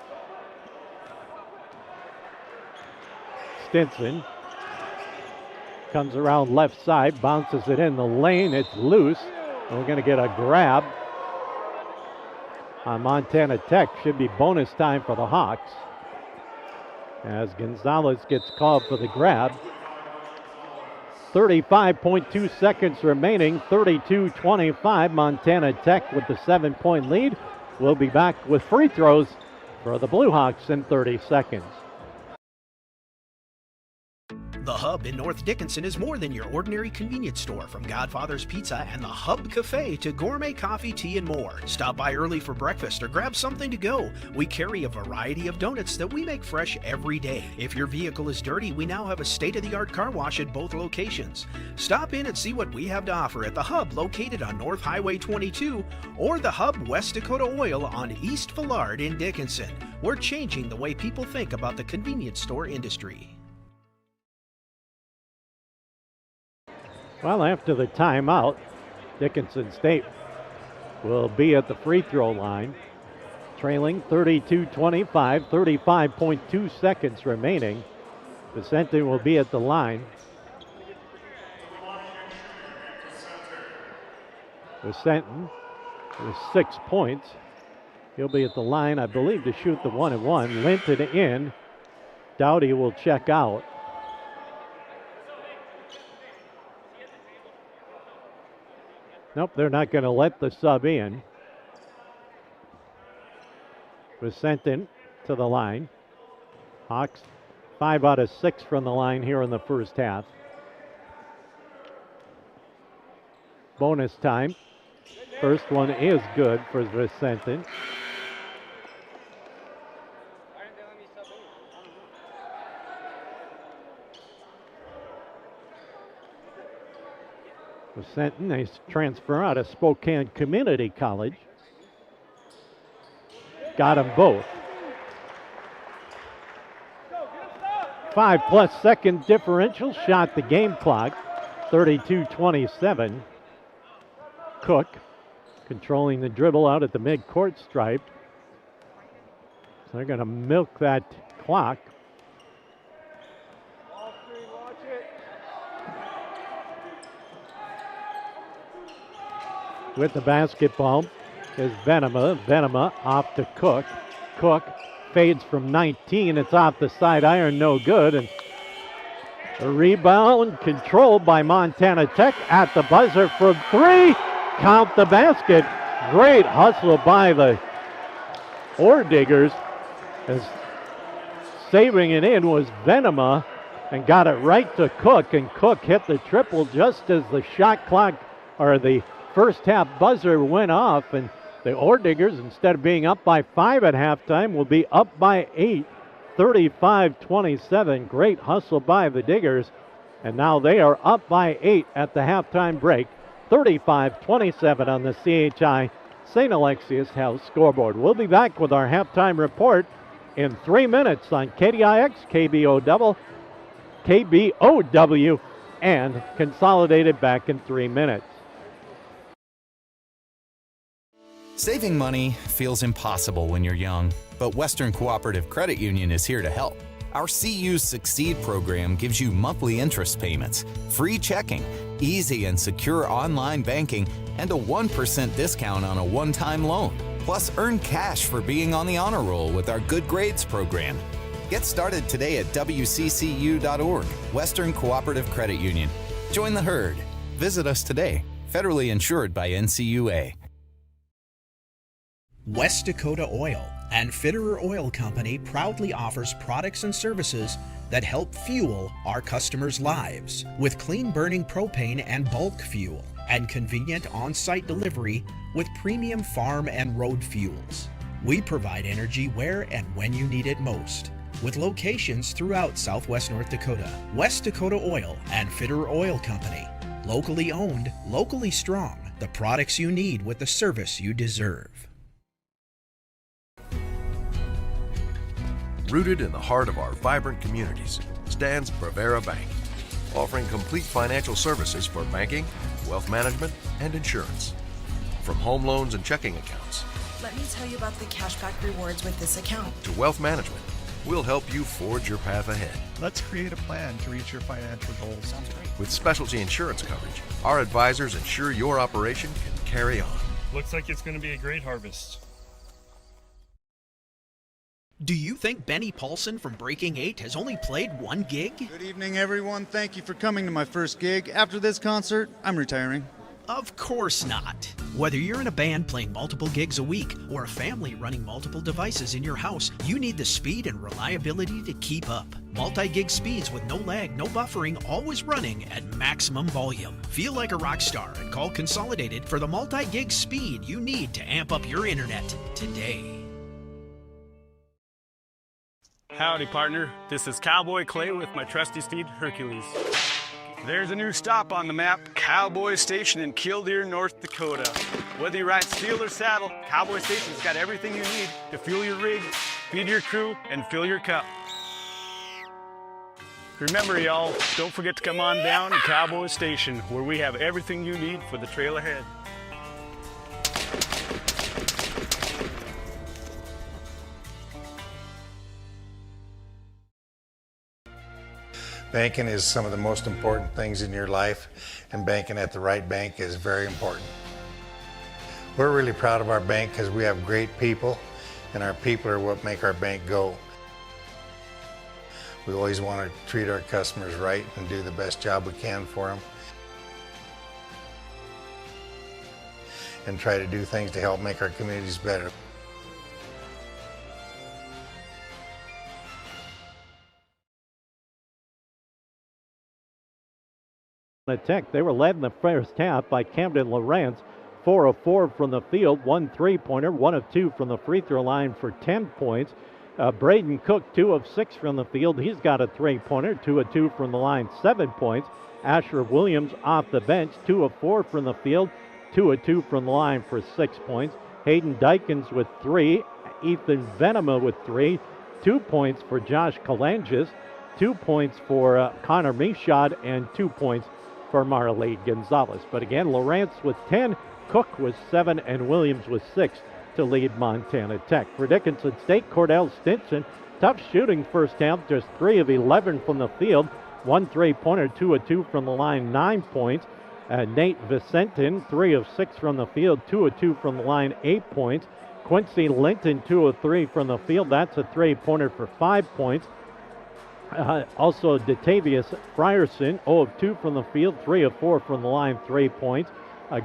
Stinson comes around left side, bounces it in the lane. It's loose. We're going to get a grab on Montana Tech. Should be bonus time for the Hawks as Gonzalez gets called for the grab. 35.2 seconds remaining. 32-25. Montana Tech with the 7-point lead. We'll be back with free throws for the Blue Hawks in 30 seconds. The Hub in North Dickinson is more than your ordinary convenience store. From Godfather's Pizza and the Hub Cafe to gourmet coffee, tea, and more. Stop by early for breakfast or grab something to go. We carry a variety of donuts that we make fresh every day. If your vehicle is dirty, we now have a state-of-the-art car wash at both locations. Stop in and see what we have to offer at the Hub located on North Highway 22 or the Hub West Dakota Oil on East Villard in Dickinson. We're changing the way people think about the convenience store industry. Well, after the timeout, Dickinson State will be at the free throw line, trailing 32-25, 35.2 seconds remaining. Vicente will be at the line. Vicente with 6 points. He'll be at the line, I believe, to shoot the 1-and-1. Linton in. Dowdy will check out. Nope, they're not going to let the sub in. Vicente to the line. Hawks 5 out of 6 from the line here in the first half. Bonus time. First one is good for Vicente. Vicente, a transfer out of Spokane Community College. Got them both. 5+ second differential, shot the game clock. 32-27. Cook controlling the dribble out at the midcourt stripe. So they're going to milk that clock. With the basketball is Venema. Venema off to Cook. Cook fades from 19. It's off the side iron, no good. And the rebound controlled by Montana Tech at the buzzer from 3. Count the basket. Great hustle by the Ore Diggers. As saving it in was Venema and got it right to Cook. And Cook hit the triple just as the shot clock, or the first half buzzer went off, and the Ore Diggers, instead of being up by 5 at halftime, will be up by 8, 35-27. Great hustle by the Diggers, and now they are up by 8 at the halftime break, 35-27 on the CHI St. Alexius House scoreboard. We'll be back with our halftime report in 3 minutes on KDIX, KBOW, and Consolidated back in 3 minutes. Saving money feels impossible when you're young, but Western Cooperative Credit Union is here to help. Our CU Succeed program gives you monthly interest payments, free checking, easy and secure online banking, and a 1% discount on a one-time loan. Plus, earn cash for being on the honor roll with our Good Grades program. Get started today at WCCU.org, Western Cooperative Credit Union. Join the herd. Visit us today. Federally insured by NCUA. West Dakota Oil and Fitterer Oil Company proudly offers products and services that help fuel our customers' lives with clean burning propane and bulk fuel and convenient on-site delivery with premium farm and road fuels. We provide energy where and when you need it most, with locations throughout Southwest North Dakota. West Dakota Oil and Fitterer Oil Company, locally owned, locally strong, the products you need with the service you deserve. Rooted in the heart of our vibrant communities stands Bravera Bank, offering complete financial services for banking, wealth management, and insurance. From home loans and checking accounts, Let me tell you about the cashback rewards with this account. to wealth management, we'll help you forge your path ahead. Let's create a plan to reach your financial goals. Sounds great. With specialty insurance coverage, our advisors ensure your operation can carry on. Looks like it's going to be a great harvest. Do you think Benny Paulson from Breaking 8 has only played 1 gig? Good evening, everyone. Thank you for coming to my first gig. After this concert, I'm retiring. Of course not. Whether you're in a band playing multiple gigs a week or a family running multiple devices in your house, you need the speed and reliability to keep up. Multi-gig speeds with no lag, no buffering, always running at maximum volume. Feel like a rock star and call Consolidated for the multi-gig speed you need to amp up your internet today. Howdy, partner. This is Cowboy Clay with my trusty steed, Hercules. There's a new stop on the map, Cowboy Station in Killdeer, North Dakota. Whether you ride steel or saddle, Cowboy Station's got everything you need to fuel your rig, feed your crew, and fill your cup. Remember, y'all, don't forget to come on down to Cowboy Station, where we have everything you need for the trail ahead. Banking is some of the most important things in your life, and banking at the right bank is very important. We're really proud of our bank because we have great people, and our people are what make our bank go. We always want to treat our customers right and do the best job we can for them, and try to do things to help make our communities better. Tech, they were led in the first half by Camden Lawrence, 4 of 4 from the field, 1 3-pointer, 1 of 2 from the free throw line for 10 points. Braden Cook, 2 of 6 from the field. He's got a 3-pointer, 2 of 2 from the line, 7 points. Asher Williams off the bench, 2 of 4 from the field, 2 of 2 from the line for 6 points. Hayden Dickinson with 3, Ethan Venema with 3, 2 points for Josh Kalangis, 2 points for Connor Michaud, and 2 points for Marley Gonzalez. But again, Lawrence with 10, Cook with 7, and Williams with 6 to lead Montana Tech. For Dickinson State, Cordell Stinson, tough shooting first half, just 3 of 11 from the field, 1 3-pointer, 2 of 2 from the line, 9 points. Nate Vicentin, 3 of 6 from the field, 2 of 2 from the line, 8 points. Quincy Linton, 2 of 3 from the field, that's a 3-pointer for 5 points. Also, Datavius Frierson, 0 of 2 from the field, 3 of 4 from the line, 3 points. 2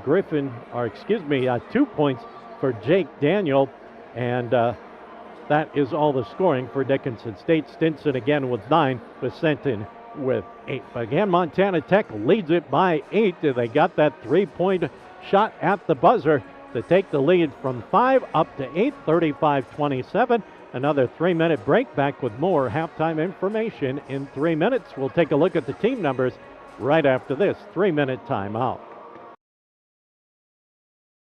points for Jake Daniel, and that is all the scoring for Dickinson State. Stinson again with 9, Vicentin with 8. But again, Montana Tech leads it by 8. They got that 3-point shot at the buzzer to take the lead from 5 up to 8, 35-27. Another 3-minute break. Back with more halftime information in 3 minutes. We'll take a look at the team numbers right after this 3-minute timeout.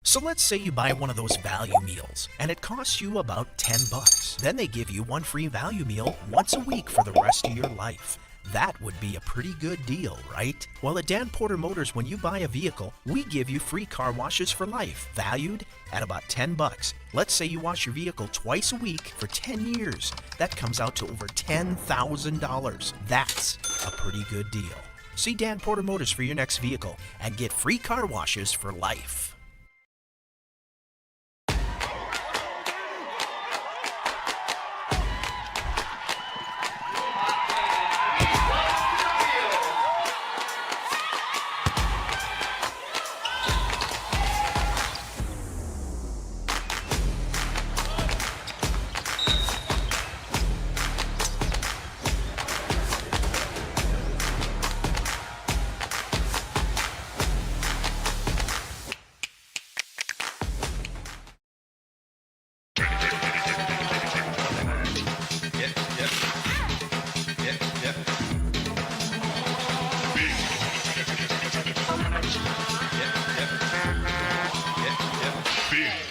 So let's say you buy one of those value meals and it costs you about $10. Then they give you one free value meal once a week for the rest of your life. That would be a pretty good deal, right? Well, at Dan Porter Motors, when you buy a vehicle, we give you free car washes for life, valued at about $10. Let's say you wash your vehicle twice a week for 10 years. That comes out to over $10,000. That's a pretty good deal. See Dan Porter Motors for your next vehicle and get free car washes for life.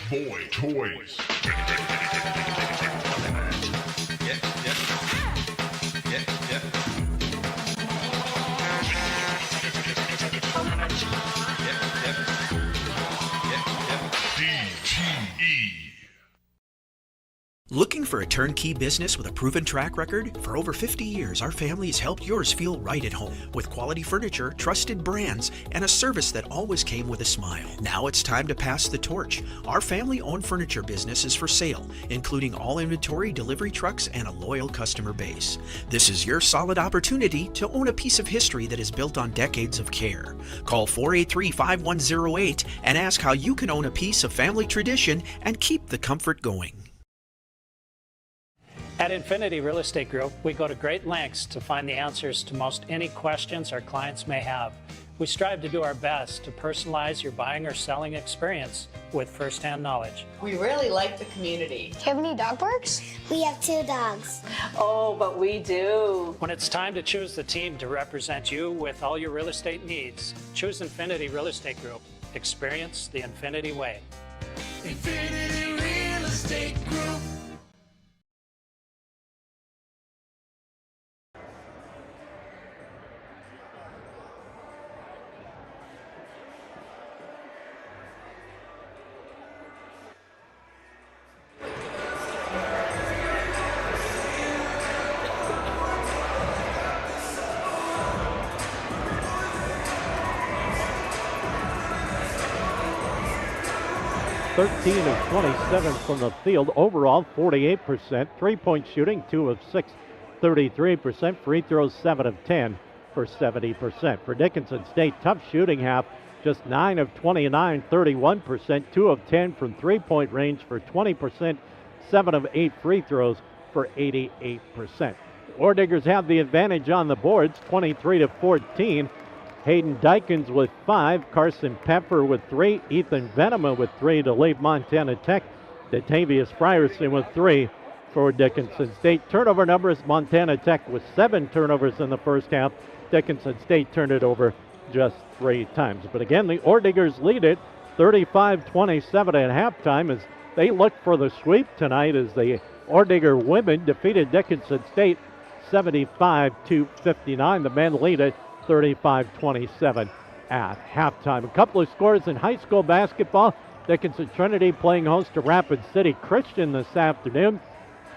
Boy Toys. Looking for a turnkey business with a proven track record? For over 50 years, our family has helped yours feel right at home with quality furniture, trusted brands, and a service that always came with a smile. Now it's time to pass the torch. Our family-owned furniture business is for sale, including all inventory, delivery trucks, and a loyal customer base. This is your solid opportunity to own a piece of history that is built on decades of care. Call 483-5108 and ask how you can own a piece of family tradition and keep the comfort going. At Infinity Real Estate Group, we go to great lengths to find the answers to most any questions our clients may have. We strive to do our best to personalize your buying or selling experience with firsthand knowledge. We really like the community. Do you have any dog parks? We have 2 dogs. Oh, but we do. When it's time to choose the team to represent you with all your real estate needs, choose Infinity Real Estate Group. Experience the Infinity way. Infinity Real Estate Group. Thirteen of 27 from the field. Overall, 48%. Three-point shooting, 2 of 6, 33%. Free throws, 7 of 10 for 70%. For Dickinson State, tough shooting half, just 9 of 29, 31%. 2 of 10 from three-point range for 20%. 7 of 8 free throws for 88%. Orediggers have the advantage on the boards, 23-14. Hayden Dykins with 5, Carson Pepper with 3, Ethan Venema with 3 to lead Montana Tech. Datavius Frierson with 3 for Dickinson State. Turnover numbers, Montana Tech with 7 turnovers in the first half. Dickinson State turned it over just 3 times. But again, the Orediggers lead it 35-27 at halftime as they look for the sweep tonight as the Oredigger women defeated Dickinson State 75-59. The men lead it 35-27 at halftime. A couple of scores in high school basketball. Dickinson Trinity playing host to Rapid City Christian this afternoon.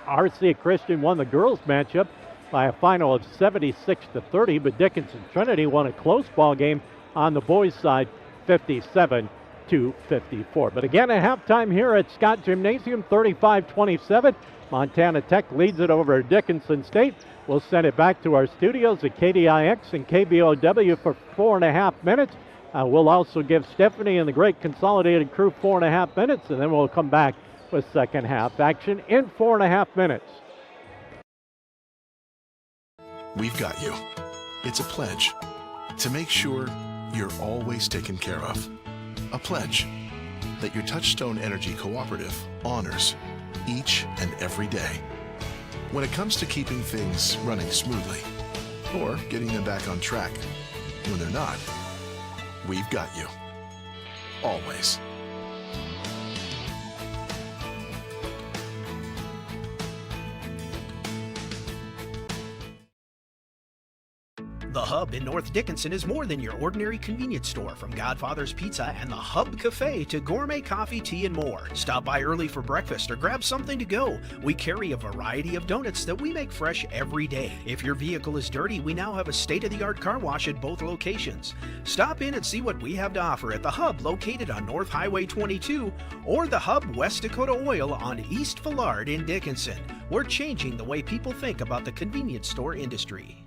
RC Christian won the girls matchup by a final of 76-30, but Dickinson Trinity won a close ball game on the boys' side, 57-54. But again, at halftime here at Scott Gymnasium, 35-27. Montana Tech leads it over Dickinson State. We'll send it back to our studios at KDIX and KBOW for 4.5 minutes. We'll also give Stephanie and the great consolidated crew 4.5 minutes, and then we'll come back with second half action in 4.5 minutes. We've got you. It's a pledge to make sure you're always taken care of. A pledge that your Touchstone Energy Cooperative honors each and every day. When it comes to keeping things running smoothly or getting them back on track when they're not, we've got you. Always. The Hub in North Dickinson is more than your ordinary convenience store. From Godfather's Pizza and the Hub Cafe to gourmet coffee, tea, and more. Stop by early for breakfast or grab something to go. We carry a variety of donuts that we make fresh every day. If your vehicle is dirty, we now have a state-of-the-art car wash at both locations. Stop in and see what we have to offer at the Hub located on North Highway 22 or the Hub West Dakota Oil on East Villard in Dickinson. We're changing the way people think about the convenience store industry.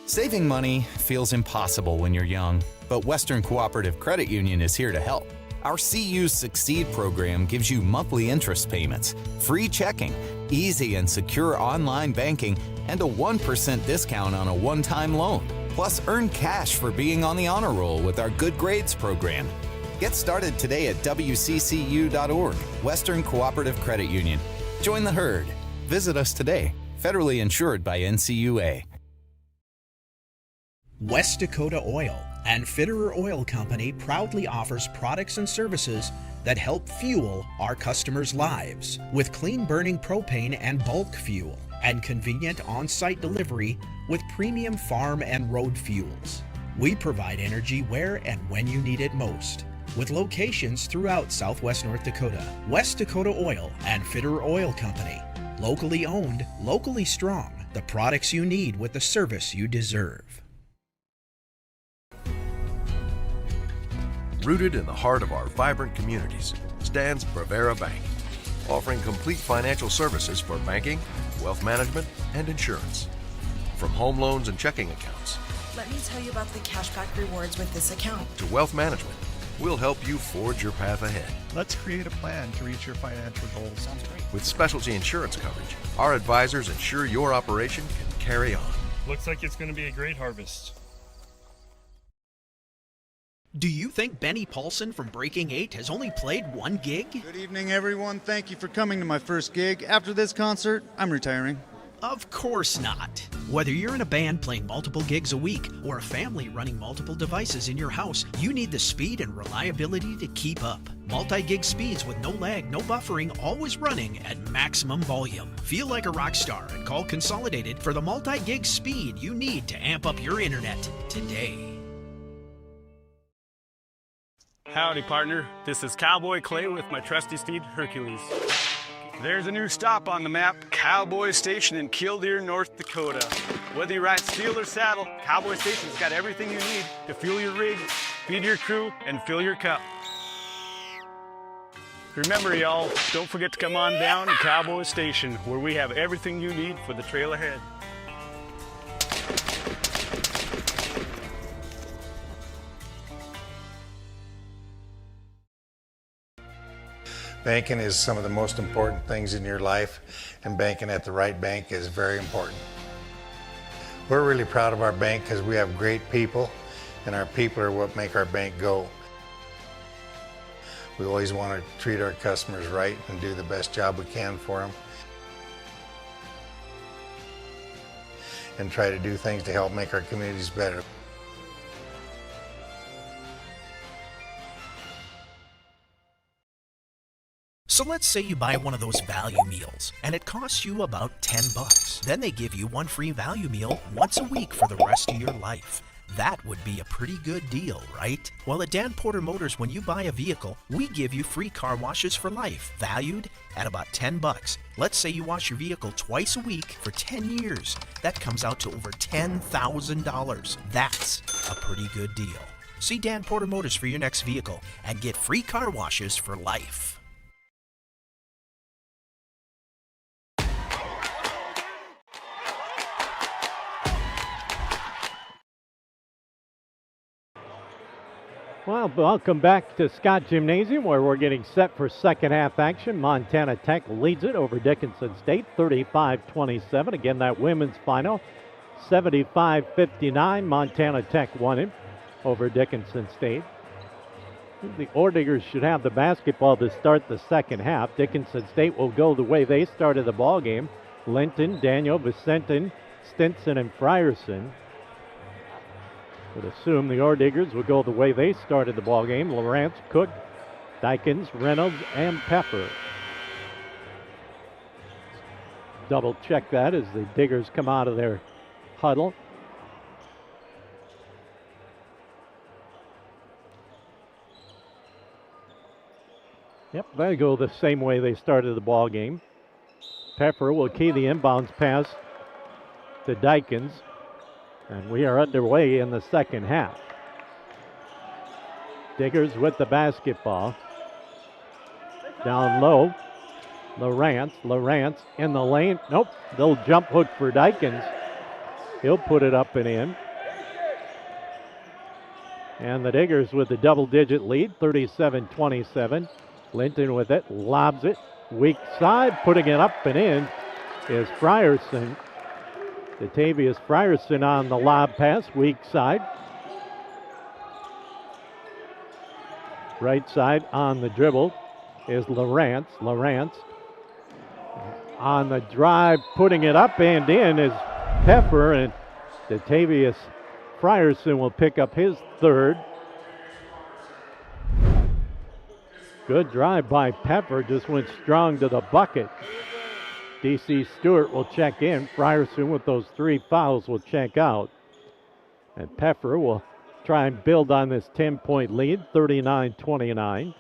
Saving money feels impossible when you're young, but Western Cooperative Credit Union is here to help. Our CU Succeed program gives you monthly interest payments, free checking, easy and secure online banking, and a 1% discount on a one-time loan. Plus, earn cash for being on the honor roll with our Good Grades program. Get started today at WCCU.org. Western Cooperative Credit Union. Join the herd. Visit us today. Federally insured by NCUA. West Dakota Oil and Fitterer Oil Company proudly offers products and services that help fuel our customers' lives with clean burning propane and bulk fuel and convenient on-site delivery with premium farm and road fuels. We provide energy where and when you need it most with locations throughout Southwest North Dakota. West Dakota Oil and Fitterer Oil Company. Locally owned, locally strong. The products you need with the service you deserve. Rooted in the heart of our vibrant communities stands Bravera Bank, offering complete financial services for banking, wealth management, and insurance. From home loans and checking accounts Let me tell you about the cashback rewards with this account. to wealth management, We'll help you forge your path ahead. Let's create a plan to reach your financial goals. Sounds great. With specialty insurance coverage, our advisors ensure your operation can carry on. Looks like it's going to be a great harvest. Do you think Benny Paulson from Breaking 8 has only played one gig? Good evening, everyone. Thank you for coming to my first gig. After this concert, I'm retiring. Of course not. Whether you're in a band playing multiple gigs a week or a family running multiple devices in your house, you need the speed and reliability to keep up. Multi-gig speeds with no lag, no buffering, always running at maximum volume. Feel like a rock star and call Consolidated for the multi-gig speed you need to amp up your internet today. Howdy, partner. This is Cowboy Clay with my trusty steed, Hercules. There's a new stop on the map, Cowboy Station in Killdeer, North Dakota. Whether you ride steel or saddle, Cowboy Station's got everything you need to fuel your rig, feed your crew, and fill your cup. Remember, y'all, don't forget to come on down to Cowboy Station, where we have everything you need for the trail ahead. Banking is some of the most important things in your life, and banking at the right bank is very important. We're really proud of our bank because we have great people, and our people are what make our bank go. We always want to treat our customers right and do the best job we can for them, and try to do things to help make our communities better. So let's say you buy one of those value meals and it costs you about $10. Then they give you one free value meal once a week for the rest of your life. That would be a pretty good deal, right? Well, at Dan Porter Motors, when you buy a vehicle, we give you free car washes for life, valued at about $10. Let's say you wash your vehicle twice a week for 10 years. That comes out to over $10,000. That's a pretty good deal. See Dan Porter Motors for your next vehicle and get free car washes for life. Well, welcome back to Scott Gymnasium, where we're getting set for second half action. Montana Tech leads it over Dickinson State, 35-27. Again, that women's final, 75-59. Montana Tech won it over Dickinson State. The Orediggers should have the basketball to start the second half. Dickinson State will go the way they started the ball game. Linton, Daniel, Vicentin, Stinson, and Frierson. Would assume the Orediggers would go the way they started the ball game. Lawrence, Cook, Dykins, Reynolds, and Pepper. Double check that as the Diggers come out of their huddle. Yep, they go the same way they started the ball game. Pepper will key the inbounds pass to Dykins. And we are underway in the second half. Diggers with the basketball. Down low. Lawrence in the lane. Nope, they'll jump hook for Dykins. He'll put it up and in. And the Diggers with the double-digit lead, 37-27. Linton with it, lobs it. Weak side, putting it up and in is Frierson. Datavius Frierson on the lob pass, weak side. Right side on the dribble is Lawrence. Lawrence on the drive, putting it up and in is Pepper, and Datavius Frierson will pick up his third. Good drive by Pepper, just went strong to the bucket. D.C. Stewart will check in. Frierson with those 3 fouls will check out. And Pepper will try and build on this 10-point lead, 39-29.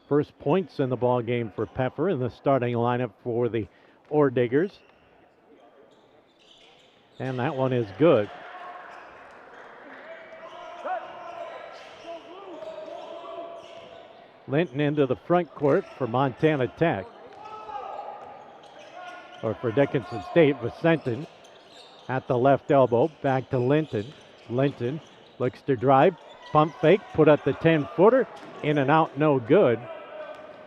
First points in the ball game for Pepper in the starting lineup for the Orediggers. And that one is good. Linton into the front court for Montana Tech. Or for Dickinson State, Vicentin at the left elbow, back to Linton. Linton looks to drive, Pump fake, put up the 10-footer, in and out, no good.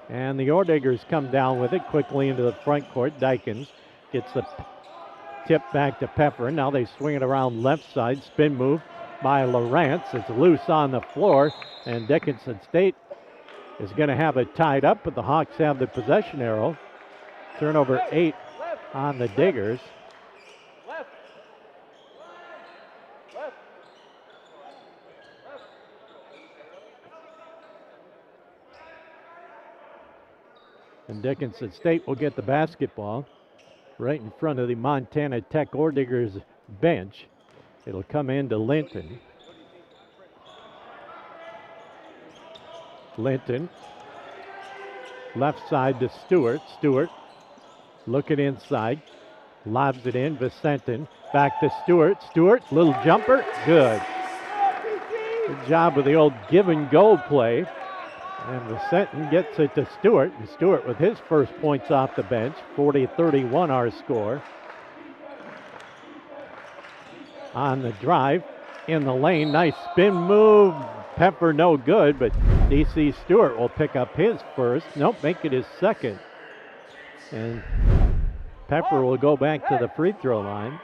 And the Orediggers come down with it quickly into the front court. Dickinson gets the tip back to Pfeffer. Now they swing it around left side. Spin move by Lawrence. It's loose on the floor, and Dickinson State is going to have it tied up, but the Hawks have the possession arrow. Turnover 8 on the Diggers. And Dickinson State will get the basketball right in front of the Montana Tech Orediggers bench. It'll come into Linton. Linton, left side to Stewart. Stewart looking inside, lobs it in. Vicentin back to Stewart. Stewart, little jumper, good. Good job with the old give and go play. And Vicentin gets it to Stewart. And Stewart with his first points off the bench. 40-31 our score. On the drive, in the lane, nice spin move. Pfeffer no good, but DC Stewart will pick up his first. Nope, make it his second. And Pfeffer will go back to the free throw line.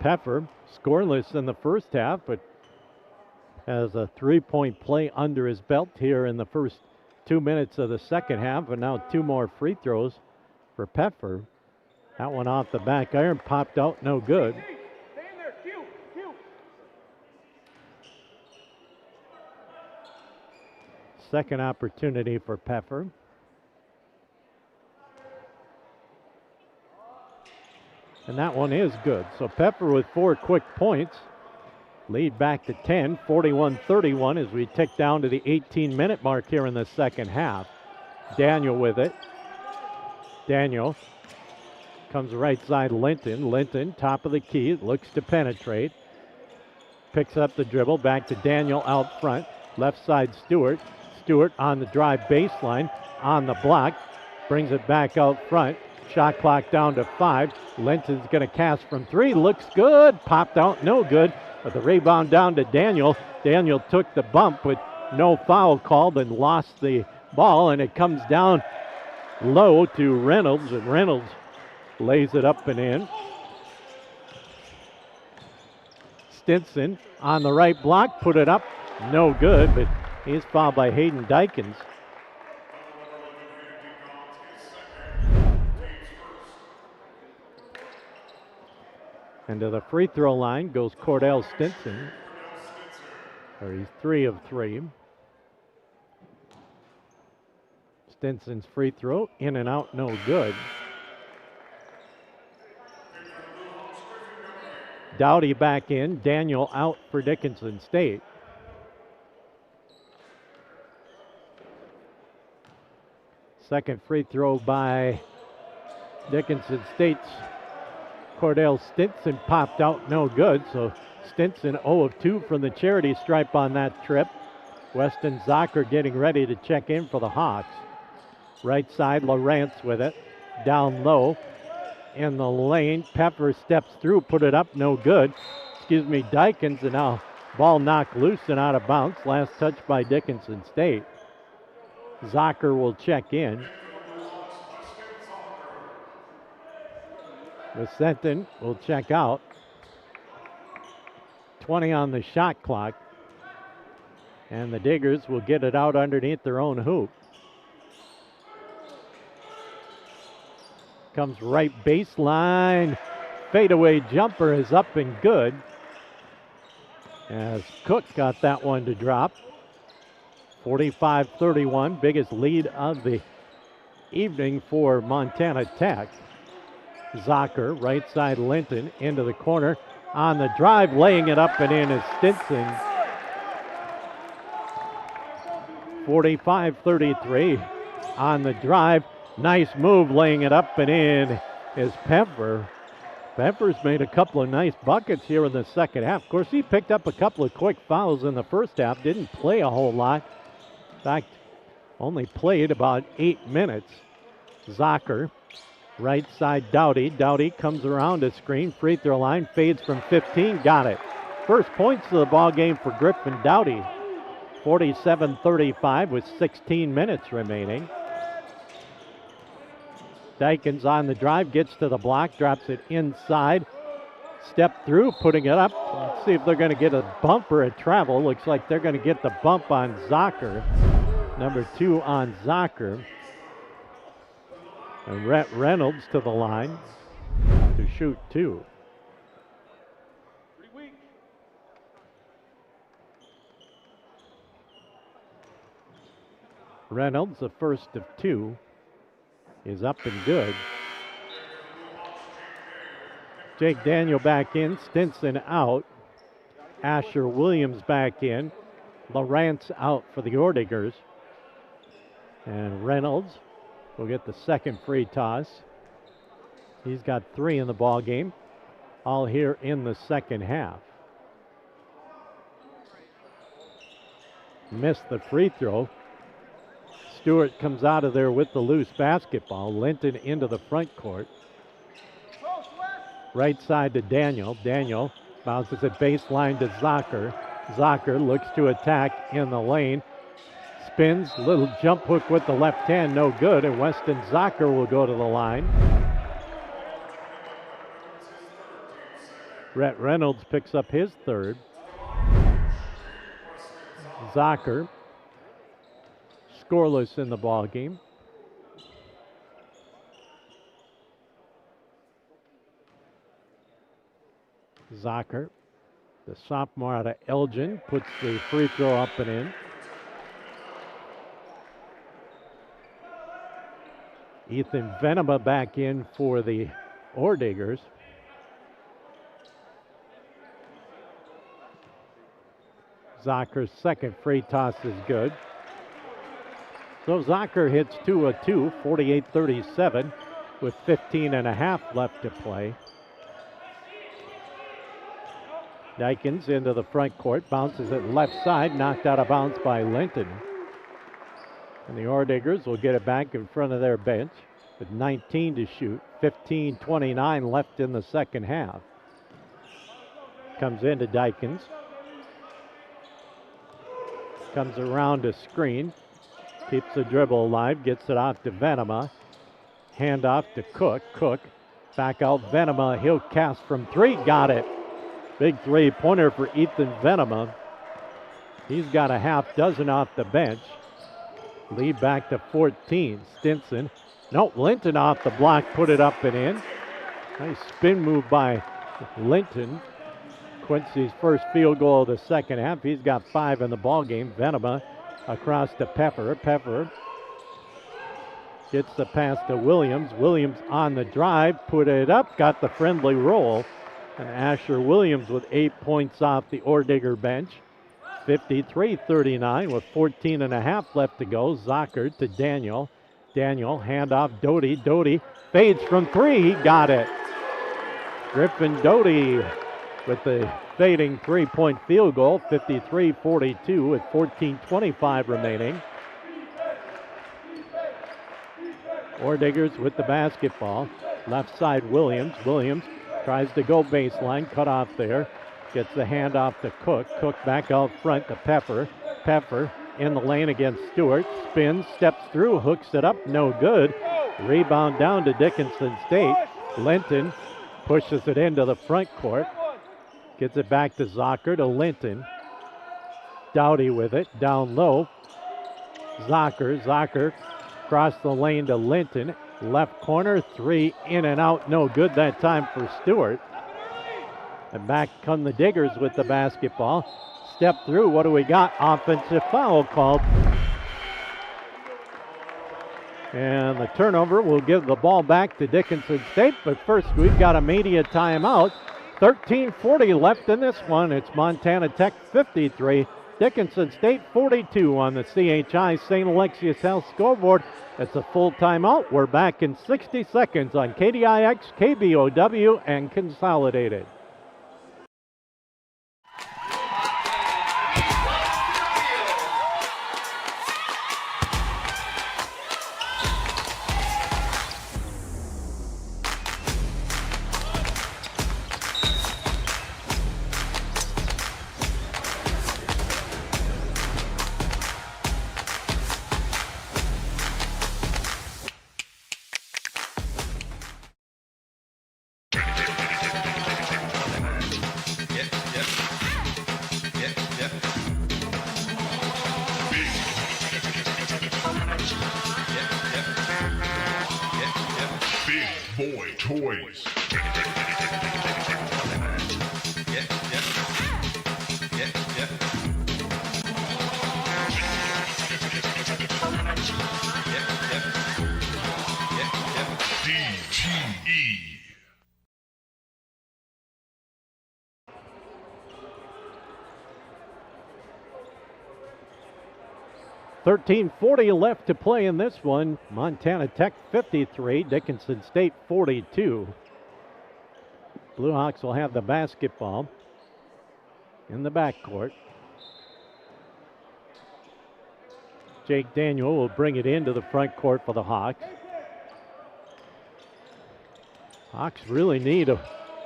Pfeffer scoreless in the first half, but has a three-point play under his belt here in the first 2 minutes of the second half, and now 2 more free throws for Pfeffer. That one off the back iron, popped out, no good. Second opportunity for Pfeffer. And that one is good. So Pfeffer with 4 quick points. Lead back to 10, 41-31 as we tick down to the 18-minute mark here in the second half. Daniel with it. Daniel comes right side Linton. Linton, top of the key, looks to penetrate. Picks up the dribble, back to Daniel out front. Left side Stewart. Stewart on the drive baseline, on the block. Brings it back out front. Shot clock down to 5. Linton's going to cast from 3. Looks good. Popped out, no good. But the rebound down to Daniel. Daniel took the bump with no foul called and lost the ball, and it comes down low to Reynolds, and Reynolds lays it up and in. Stinson on the right block, put it up, no good, but he's fouled by Hayden Dykins. And to the free throw line goes Cordell Stinson. He's 3 of 3. Stinson's free throw, in and out, no good. Dowdy back in, Daniel out for Dickinson State. Second free throw by Dickinson State's Cordell Stinson popped out, no good. So Stinson 0 of 2 from the charity stripe on that trip. Weston Zocker getting ready to check in for the Hawks. Right side, Lawrence with it. Down low in the lane. Pfeffer steps through, put it up, no good. Dykins, and now ball knocked loose and out of bounds. Last touch by Dickinson State. Zocker will check in. Vicentin will check out. 20 on the shot clock. And the Diggers will get it out underneath their own hoop. Comes right baseline. Fadeaway jumper is up and good. As Cook got that one to drop. 45-31, biggest lead of the evening for Montana Tech. Zocker, right side Linton, into the corner. On the drive, laying it up and in is Stinson. 45-33 on the drive. Nice move, laying it up and in is Pfeffer. Pfeffer's made a couple of nice buckets here in the second half. Of course, he picked up a couple of quick fouls in the first half. Didn't play a whole lot. In fact, only played about 8 minutes. Zocker Right side, Dowdy. Dowdy comes around a screen. Free throw line. Fades from 15. Got it. First points of the ball game for Griffin Dowdy. 47-35 with 16 minutes remaining. Dykins on the drive. Gets to the block. Drops it inside. Step through. Putting it up. Let's see if they're going to get a bump or a travel. Looks like they're going to get the bump on Zocker. Number 2 on Zocker. And Rhett Reynolds to the line to shoot 2. Reynolds, the first of 2, is up and good. Jake Daniel back in, Stinson out. Asher Williams back in. Lawrence out for the Ordigers. And Reynolds will get the second free toss. He's got 3 in the ball game, all here in the second half. Missed the free throw. Stewart comes out of there with the loose basketball. Linton into the front court. Right side to Daniel. Daniel bounces it baseline to Zocker. Zocker looks to attack in the lane. Spins, little jump hook with the left hand, no good, and Weston Zocker will go to the line. Rhett Reynolds picks up his third. Zocker scoreless in the ball game. Zocker, the sophomore out of Elgin, puts the free throw up and in. Ethan Venema back in for the Ordigers. Zocker's second free toss is good. So Zocker hits 2 of 2, 48-37 with 15 and a half left to play. Dykins into the front court, bounces it left side, knocked out of bounds by Linton. And the Ordigers will get it back in front of their bench with 19 to shoot, 15-29 left in the second half. Comes into Dykins. Comes around a screen, keeps the dribble alive, gets it off to Venema. Hand off to Cook. Cook back out Venema. He'll cast from 3. Got it. Big 3-pointer for Ethan Venema. He's got a half dozen off the bench. Lead back to 14. Stinson. No, Linton off the block, put it up and in. Nice spin move by Linton. Quincy's first field goal of the second half. He's got 5 in the ball game. Venema across to Pepper. Pepper gets the pass to Williams. Williams on the drive, put it up, got the friendly roll. And Asher Williams with 8 points off the Ordiger bench. 53-39 with 14 and a half left to go. Zocker to Daniel. Daniel, handoff, Doty. Doty fades from 3. He got it. Griffin Doty with the fading 3-point field goal, 53-42 with 14:25 remaining. Ordigers with the basketball. Left side, Williams. Williams tries to go baseline, cut off there. Gets the handoff to Cook. Cook back out front to Pepper. Pepper in the lane against Stewart. Spins, steps through, hooks it up, no good. Rebound down to Dickinson State. Linton pushes it into the front court. Gets it back to Zocker to Linton. Dowdy with it, down low. Zocker across the lane to Linton. Left corner, 3 in and out, no good that time for Stewart. And back come the Diggers with the basketball. Step through, what do we got? Offensive foul called. And the turnover will give the ball back to Dickinson State, but first we've got a media timeout. 13:40 left in this one. It's Montana Tech 53, Dickinson State 42 on the CHI St. Alexius Health scoreboard. It's a full timeout. We're back in 60 seconds on KDIX, KBOW, and Consolidated. Toys. DTE. 13:40 left to play in this one. Montana Tech 53, Dickinson State 42. Blue Hawks will have the basketball in the backcourt. Jake Daniel will bring it into the front court for the Hawks. Hawks really need a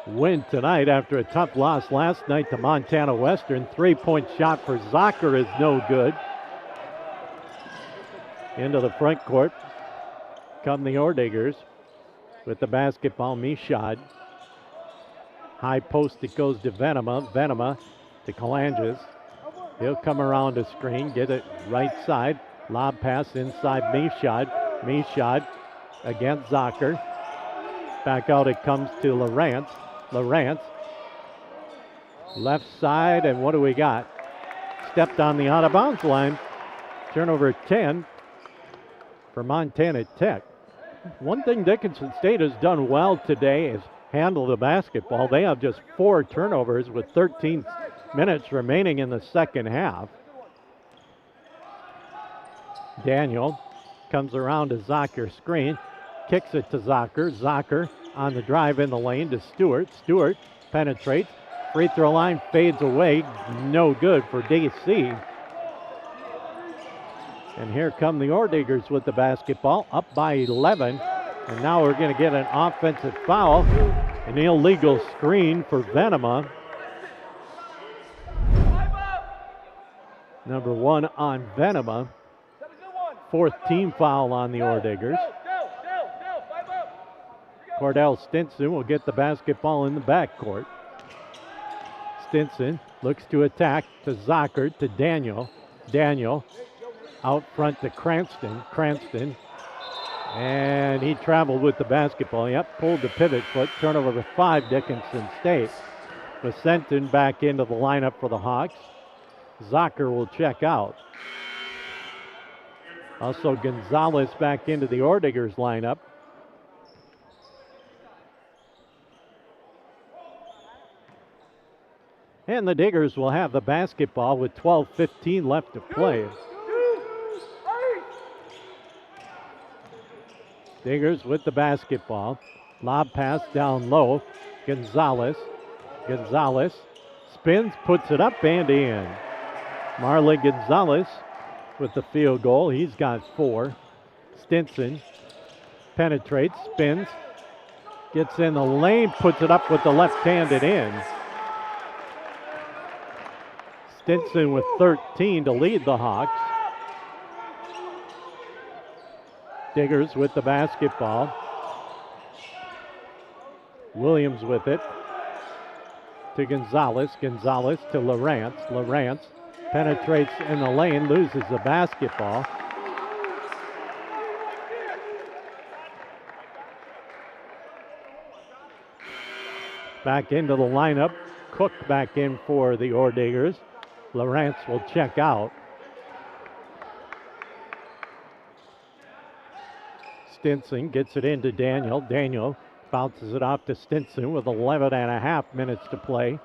win tonight after a tough loss last night to Montana Western. 3-point shot for Zocker is no good. Into the front court come the Orediggers with the basketball. Mishad. High post, it goes to Venema. Venema to Calanges. He'll come around the screen, get it right side. Lob pass inside Mishad. Mishad against Zocker. Back out it comes to Lawrence. Lawrence. Left side, and what do we got? Stepped on the out of bounds line. Turnover 10 for Montana Tech. One thing Dickinson State has done well today is handle the basketball. They have just 4 turnovers with 13 minutes remaining in the second half. Daniel comes around to Zocker's screen, kicks it to Zocker. Zocker on the drive in the lane to Stewart. Stewart penetrates, free throw line fades away, no good for DC. And here come the Orediggers with the basketball, up by 11. And now we're going to get an offensive foul, an illegal screen for Venema. Number 1 on Venema. 4th team foul on the Orediggers. Cordell Stinson will get the basketball in the backcourt. Stinson looks to attack to Zocker, to Daniel. Daniel out front to Cranston. Cranston. And he traveled with the basketball. Yep, pulled the pivot foot. Turnover 5, Dickinson State. Vicenton back into the lineup for the Hawks. Zocker will check out. Also Gonzalez back into the Orediggers lineup. And the Diggers will have the basketball with 12:15 left to play. Diggers with the basketball. Lob pass down low. Gonzalez. Gonzalez spins, puts it up and in. Marley Gonzalez with the field goal. He's got 4. Stinson penetrates, spins, gets in the lane, puts it up with the left-handed in. Stinson with 13 to lead the Hawks. Diggers with the basketball. Williams with it to Gonzalez. Gonzalez to Lawrence. Lawrence penetrates in the lane, loses the basketball. Back into the lineup. Cook back in for the Orediggers. Lawrence will check out. Stinson gets it into Daniel. Daniel bounces it off to Stinson with 11 and a half minutes to play.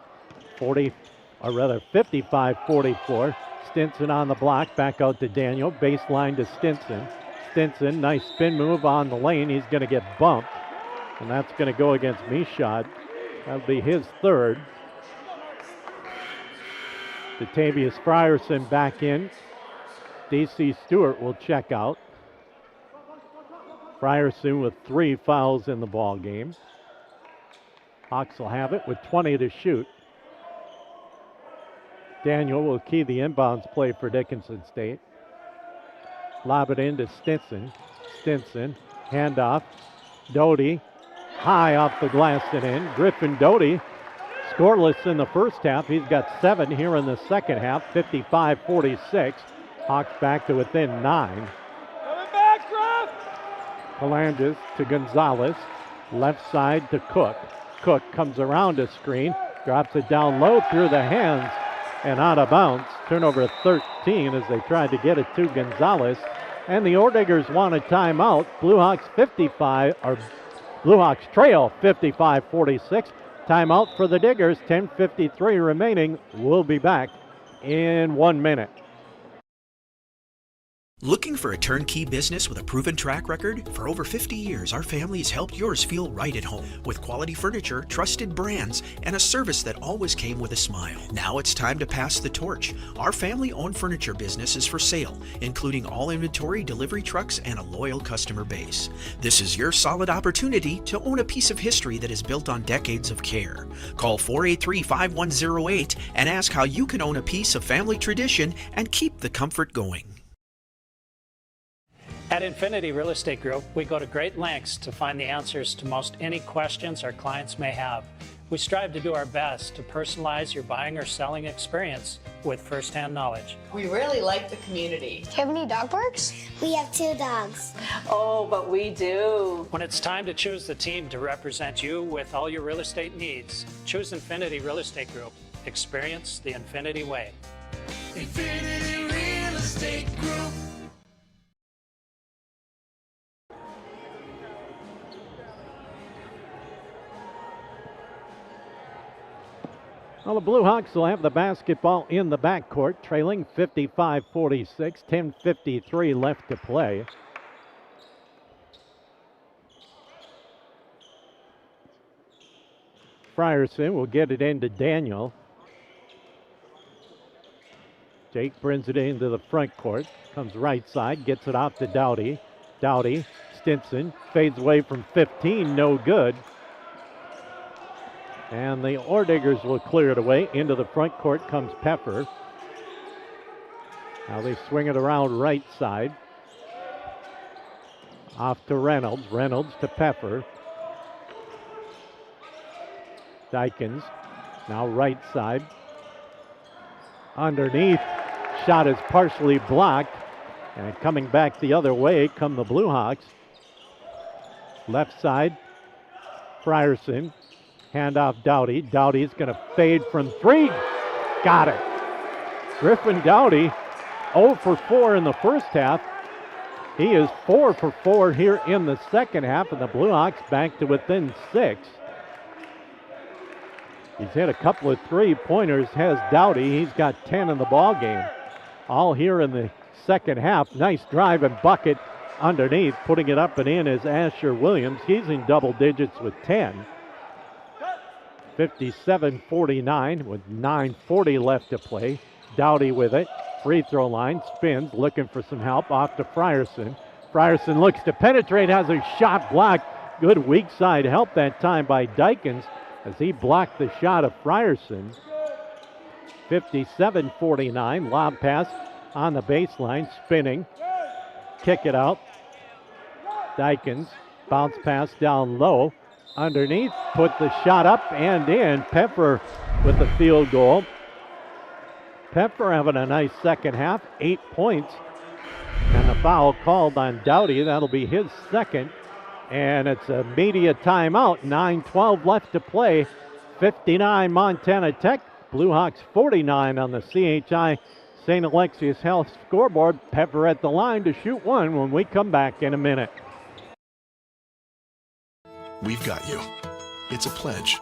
55-44. Stinson on the block, back out to Daniel. Baseline to Stinson. Stinson, nice spin move on the lane. He's going to get bumped, and that's going to go against Mishad. That'll be his 3rd. Datavius Frierson back in. DC Stewart will check out. Frierson with 3 fouls in the ball game. Hawks will have it with 20 to shoot. Daniel will key the inbounds play for Dickinson State. Lob it into Stinson. Stinson, handoff. Doty, high off the glass and in. Griffin Doty, scoreless in the first half. He's got 7 here in the second half, 55-46. Hawks back to within 9. Calanges to Gonzalez. Left side to Cook. Cook comes around a screen, drops it down low through the hands and out of bounds. Turnover 13 as they tried to get it to Gonzalez. And the Orediggers want a timeout. Blue Hawks trail 55-46. Timeout for the Diggers. 10:53 remaining. We'll be back in 1 minute. Looking for a turnkey business with a proven track record? For over 50 years, our family has helped yours feel right at home with quality furniture, trusted brands, and a service that always came with a smile. Now it's time to pass the torch. Our family-owned furniture business is for sale, including all inventory, delivery trucks, and a loyal customer base. This is your solid opportunity to own a piece of history that is built on decades of care. Call 483-5108 and ask how you can own a piece of family tradition and keep the comfort going. At Infinity Real Estate Group, we go to great lengths to find the answers to most any questions our clients may have. We strive to do our best to personalize your buying or selling experience with firsthand knowledge. We really like the community. Do you have any dog barks? We have 2 dogs. Oh, but we do. When it's time to choose the team to represent you with all your real estate needs, choose Infinity Real Estate Group. Experience the Infinity way. Infinity Real Estate Group. Well, the Blue Hawks will have the basketball in the backcourt, trailing 55-46, 10:53 left to play. Frierson will get it into Daniel. Jake brings it into the front court, comes right side, gets it off to Dowdy. Dowdy, Stinson, fades away from 15, no good. And the Orediggers will clear it away. Into the front court comes Peffer. Now they swing it around right side. Off to Reynolds. Reynolds to Peffer. Dykins. Now right side. Underneath. Shot is partially blocked. And coming back the other way come the Blue Hawks. Left side. Frierson. Handoff Dowdy. Dowdy's going to fade from 3. Got it. Griffin Dowdy, 0 for 4 in the first half. He is 4 for 4 here in the second half, and the Blue Hawks back to within 6. He's hit a couple of 3-pointers, has Dowdy. He's got 10 in the ball game. All here in the second half. Nice drive and bucket underneath. Putting it up and in is Asher Williams. He's in double digits with 10. 57-49 with 9:40 left to play. Dowdy with it. Free throw line. Spins. Looking for some help. Off to Frierson. Frierson looks to penetrate. Has a shot blocked. Good weak side help that time by Dykins as he blocked the shot of Frierson. 57-49. Lob pass on the baseline. Spinning. Kick it out. Dykins. Bounce pass down low. Underneath, put the shot up and in. Peffer with the field goal. Peffer having a nice second half, 8 points. And the foul called on Dowdy. That'll be his second. And it's a media timeout. 9:12 left to play. 59 Montana Tech. Blue Hawks 49 on the CHI St. Alexius Health scoreboard. Peffer at the line to shoot one when we come back in a minute. We've got you. It's a pledge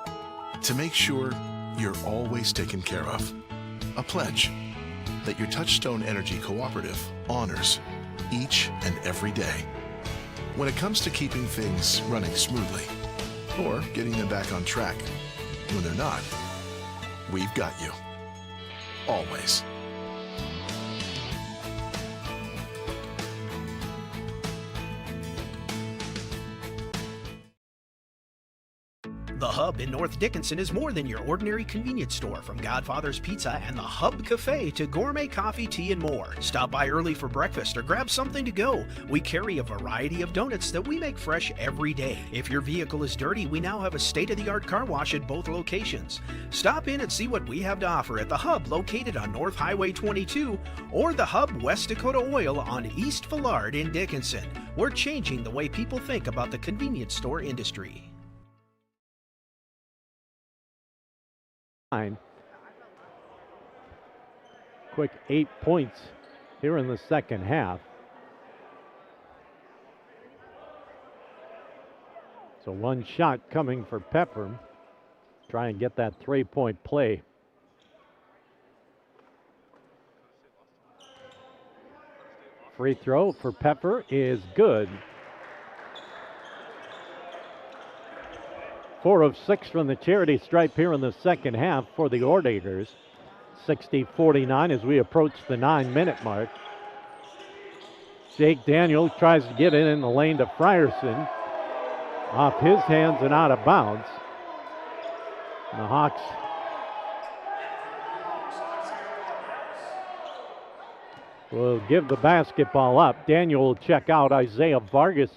to make sure you're always taken care of. A pledge that your Touchstone Energy Cooperative honors each and every day. When it comes to keeping things running smoothly or getting them back on track when they're not, we've got you. Always. The Hub in North Dickinson is more than your ordinary convenience store. From Godfather's Pizza and the Hub Cafe to gourmet coffee, tea, and more. Stop by early for breakfast or grab something to go. We carry a variety of donuts that we make fresh every day. If your vehicle is dirty, we now have a state-of-the-art car wash at both locations. Stop in and see what we have to offer at the Hub located on North Highway 22 or the Hub West Dakota Oil on East Villard in Dickinson. We're changing the way people think about the convenience store industry. 9. Quick 8 points here in the second half. So one shot coming for Pepper. Try and get that 3-point play. Free throw for Pepper is good. 4 of 6 from the charity stripe here in the second half for the Ordigers. 60-49 as we approach the 9-minute mark. Jake Daniel tries to get it in the lane to Frierson. Off his hands and out of bounds. And the Hawks will give the basketball up. Daniel will check out. Isaiah Vargas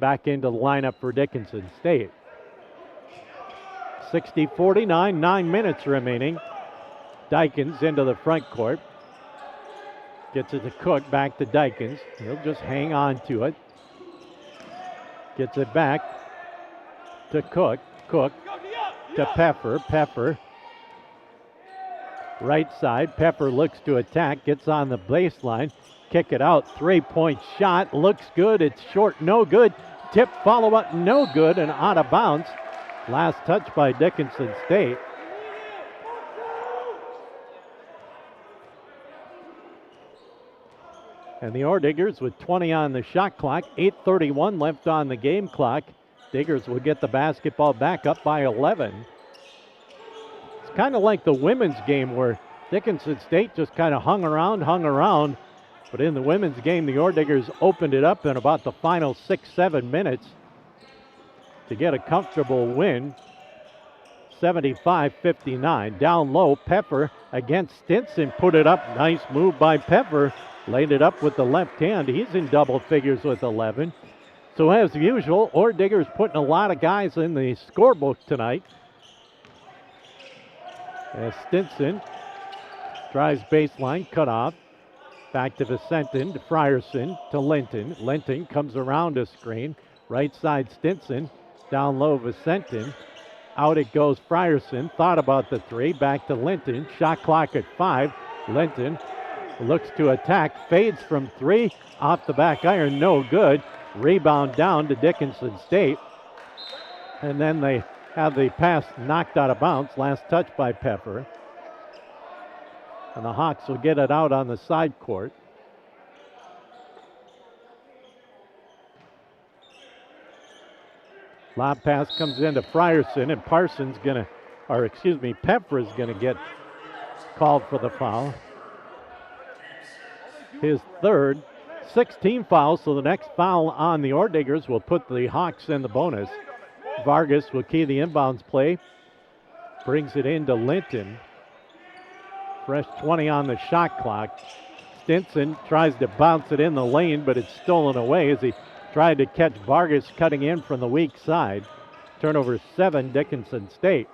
back into the lineup for Dickinson State. 60-49, 9 minutes remaining. Dykins into the front court. Gets it to Cook, back to Dykins. He'll just hang on to it. Gets it back to Cook. Cook to Pepper. Pepper. Right side. Pepper looks to attack. Gets on the baseline. Kick it out. 3-point shot. Looks good. It's short. No good. Tip follow-up. No good. And out of bounds. Last touch by Dickinson State. And the Ordiggers with 20 on the shot clock, 8:31 left on the game clock. Diggers will get the basketball back up by 11. It's kind of like the women's game where Dickinson State just kind of hung around. But in the women's game, the Ordiggers opened it up in about the final 6-7 minutes to get a comfortable win. 75-59. Down low, Pepper against Stinson, put it up. Nice move by Pepper. Laid it up with the left hand. He's in double figures with 11. So as usual, Ordiggers putting a lot of guys in the scorebook tonight. As Stinson drives baseline, cut off. Back to Vicentin, to Frierson, to Linton. Linton comes around a screen. Right side Stinson. Down low Vicentin. Out it goes Frierson. Thought about the three. Back to Linton. Shot clock at 5. Linton looks to attack. Fades from 3. Off the back iron. No good. Rebound down to Dickinson State. And then they have the pass knocked out of bounds. Last touch by Pepper. And the Hawks will get it out on the side court. Lob pass comes into Frierson, and Pepper is gonna get called for the foul. His third, 16 fouls, so the next foul on the Ordiggers will put the Hawks in the bonus. Vargas will key the inbounds play. Brings it into Linton. Fresh 20 on the shot clock. Stinson tries to bounce it in the lane, but it's stolen away as he tried to catch Vargas cutting in from the weak side. Turnover 7, Dickinson State.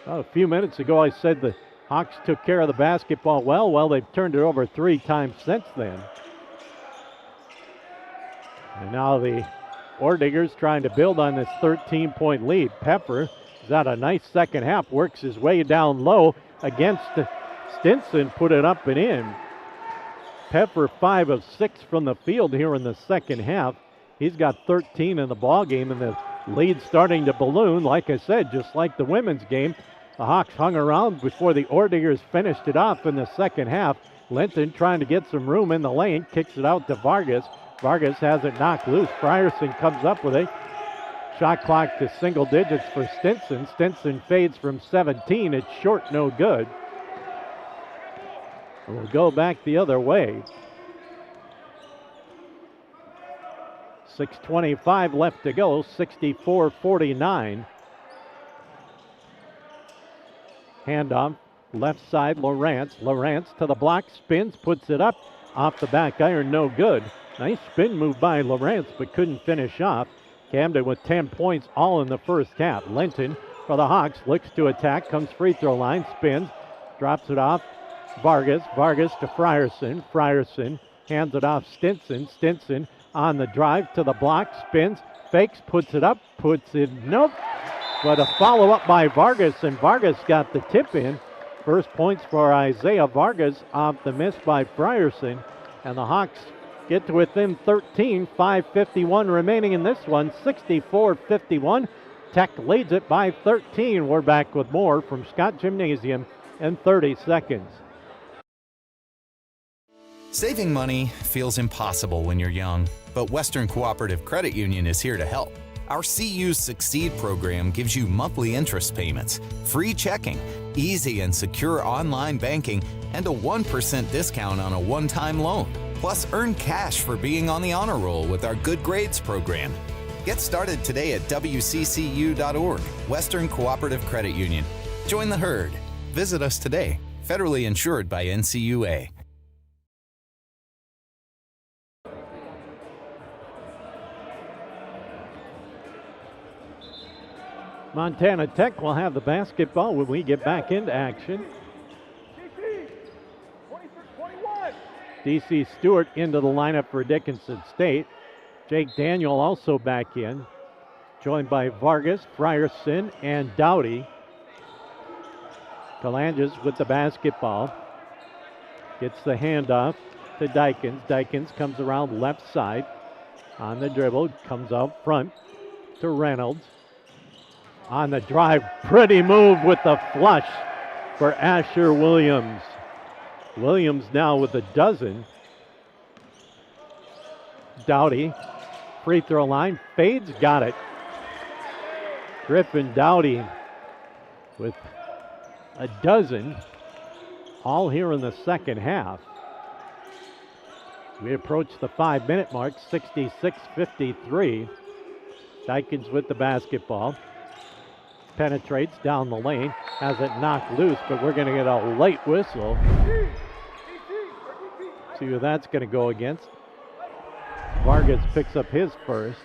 Well, a few minutes ago I said the Hawks took care of the basketball well. Well, they've turned it over 3 times since then. And now the Ordiggers trying to build on this 13-point lead. Pepper has had a nice second half, works his way down low against Stinson, put it up and in. Pepper 5 of 6 from the field here in the second half. He's got 13 in the ball game, and the lead starting to balloon. Like I said, just like the women's game, the Hawks hung around before the Ordiggers finished it off in the second half. Linton trying to get some room in the lane, kicks it out to Vargas. Vargas has it knocked loose. Frierson comes up with it. Shot clock to single digits for Stinson. Stinson fades from 17. It's short, no good. We'll go back the other way. 6:25 left to go, 64-49. Handoff, left side, Lawrence. Lawrence to the block, spins, puts it up. Off the back iron, no good. Nice spin move by Lawrence, but couldn't finish off. Camden with 10 points, all in the first half. Linton for the Hawks, looks to attack, comes free throw line, spins, drops it off. Vargas to Frierson. Frierson hands it off Stinson. Stinson on the drive to the block, spins, fakes, puts it up, puts it, nope. But a follow-up by Vargas, and Vargas got the tip in. First points for Isaiah Vargas off the miss by Frierson. And the Hawks get to within 13, 5:51 remaining in this one, 64-51. Tech leads it by 13. We're back with more from Scott Gymnasium in 30 seconds. Saving money feels impossible when you're young, but Western Cooperative Credit Union is here to help. Our CU's Succeed program gives you monthly interest payments, free checking, easy and secure online banking, and a 1% discount on a one-time loan. Plus, earn cash for being on the honor roll with our Good Grades program. Get started today at WCCU.org, Western Cooperative Credit Union. Join the herd. Visit us today. Federally insured by NCUA. Montana Tech will have the basketball when we get back into action. DC Stewart into the lineup for Dickinson State. Jake Daniel also back in, joined by Vargas, Frierson, and Dowdy. Kalanges with the basketball. Gets the handoff to Dykins. Dykins comes around left side on the dribble, comes out front to Reynolds. On the drive, pretty move with the flush for Asher Williams. Williams now with a dozen. Dowdy, free throw line, fades, got it. Griffin Dowdy with a dozen, all here in the second half. We approach the 5-minute mark, 66-53. Dykins with the basketball. Penetrates down the lane, has it knocked loose, but we're going to get a late whistle. See who that's going to go against. Vargas picks up his first,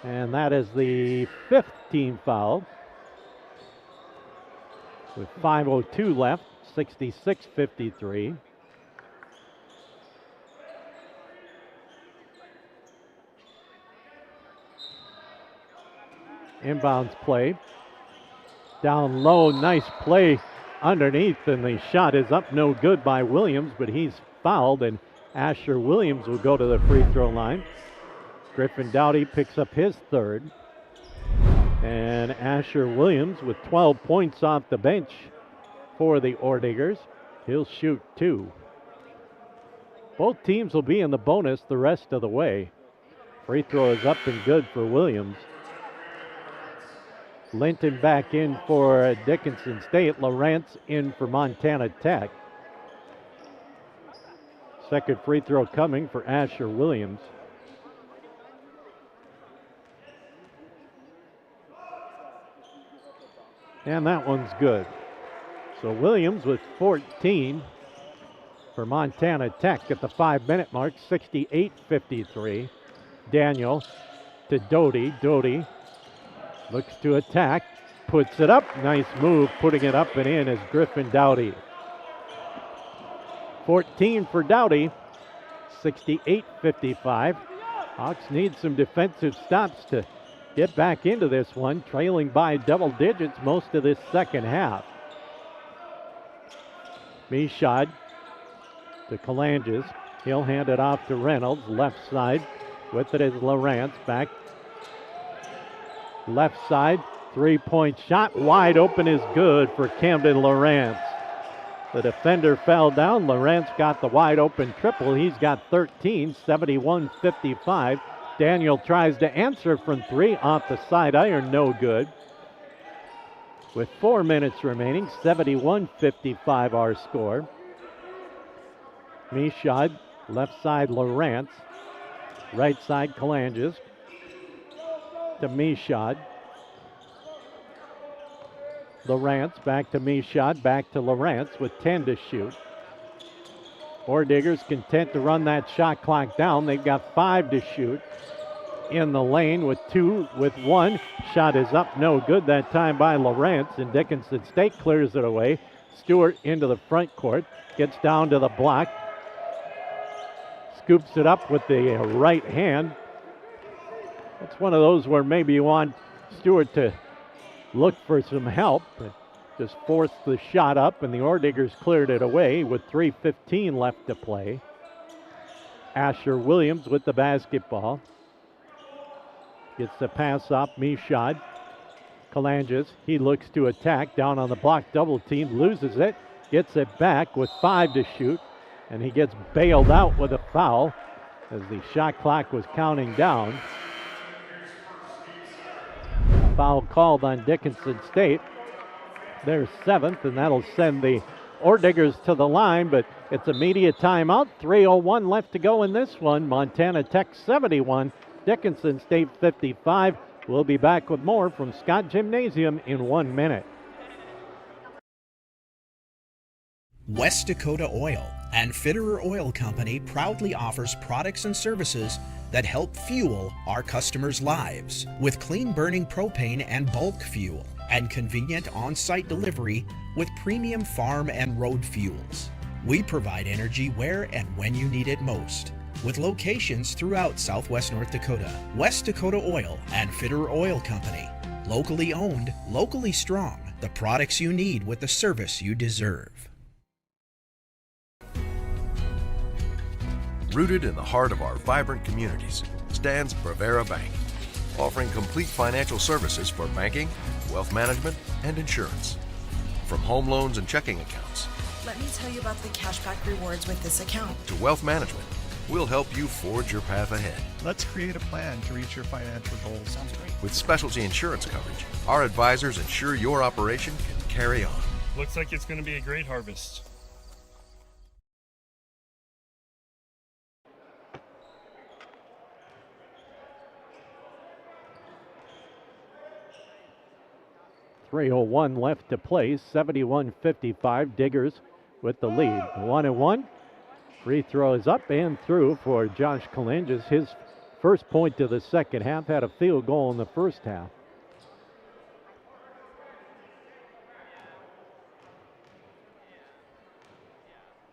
and that is the 5th team foul. With 5:02 left, 66-53. Inbounds play. Down low, nice play underneath, and the shot is up no good by Williams, but he's fouled, and Asher Williams will go to the free throw line. Griffin Dowdy picks up his third, and Asher Williams with 12 points off the bench for the Orediggers. He'll shoot 2. Both teams will be in the bonus the rest of the way. Free throw is up and good for Williams. Linton back in for Dickinson State. Lawrence in for Montana Tech. Second free throw coming for Asher Williams. And that one's good. So Williams with 14 for Montana Tech at the 5-minute mark, 68-53. Daniel to Doty. Doty looks to attack, puts it up. Nice move, putting it up and in is Griffin Dowdy. 14 for Dowdy, 68-55. Hawks need some defensive stops to get back into this one, trailing by double digits most of this second half. Mishad to Kalanges. He'll hand it off to Reynolds, left side. With it is Lawrence, back left side, 3-point shot, wide open is good for Camden Lawrence. The defender fell down. Lawrence got the wide open triple. He's got 13, 71-55. Daniel tries to answer from 3 off the side iron, no good. With 4 minutes remaining, 71-55 our score. Mishad, left side Lawrence, right side Kalanges. To Mishad. Lawrence back to Mishad, back to Lawrence with 10 to shoot. Orediggers content to run that shot clock down. They've got 5 to shoot in the lane with 1. Shot is up, no good that time by Lawrence, and Dickinson State clears it away. Stewart into the front court, gets down to the block, scoops it up with the right hand. It's one of those where maybe you want Stewart to looked for some help, but just forced the shot up, and the Orediggers cleared it away with 3:15 left to play. Asher Williams with the basketball. Gets the pass off Michaud. Kalanges, he looks to attack, down on the block, double team, loses it, gets it back with 5 to shoot, and he gets bailed out with a foul as the shot clock was counting down. Foul called on Dickinson State. Their 7th, and that'll send the Orediggers to the line, but it's immediate timeout. 3:01 left to go in this one. Montana Tech 71, Dickinson State 55. We'll be back with more from Scott Gymnasium in 1 minute. West Dakota Oil and Fitterer Oil Company proudly offers products and services that help fuel our customers' lives with clean burning propane and bulk fuel and convenient on-site delivery with premium farm and road fuels. We provide energy where and when you need it most, with locations throughout Southwest North Dakota. West Dakota Oil and Fitterer Oil Company. Locally owned, locally strong. The products you need with the service you deserve. Rooted in the heart of our vibrant communities stands Bravera Bank, offering complete financial services for banking, wealth management, and insurance. From home loans and checking accounts, Let me tell you about the cashback rewards with this account. to wealth management, we'll help you forge your path ahead. Let's create a plan to reach your financial goals. Sounds great. With specialty insurance coverage, our advisors ensure your operation can carry on. Looks like it's going to be a great harvest. .301 left to play, 71-55, Diggers with the lead. 1-1, free throw is up and through for Josh Kalanges. His first point of the second half, had a field goal in the first half.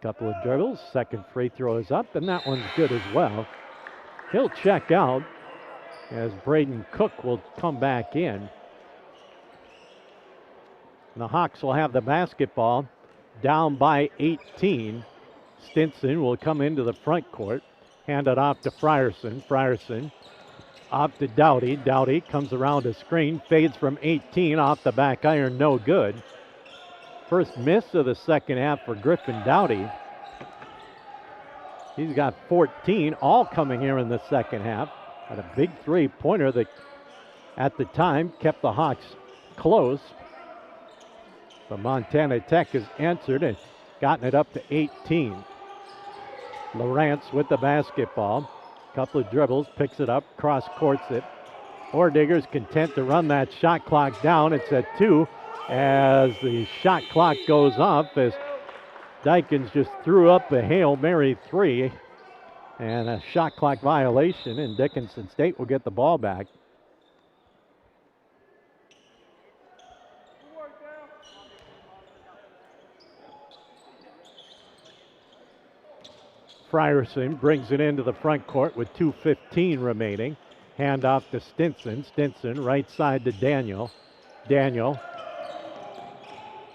Couple of dribbles, second free throw is up, and that one's good as well. He'll check out as Braden Cook will come back in. And the Hawks will have the basketball down by 18. Stinson will come into the front court, hand it off to Frierson. Frierson off to Dowdy. Dowdy comes around a screen, fades from 18 off the back iron, no good. First miss of the second half for Griffin Dowdy. He's got 14, all coming here in the second half. Had a big three-pointer that at the time kept the Hawks close. But Montana Tech has answered and gotten it up to 18. Lawrence with the basketball. Couple of dribbles, picks it up, cross-courts it. Orediggers content to run that shot clock down. It's at 2 as the shot clock goes off as Dykins just threw up a Hail Mary 3 and a shot clock violation, and Dickinson State will get the ball back. Frierson brings it into the front court with 2:15 remaining. Hand off to Stinson. Stinson right side to Daniel. Daniel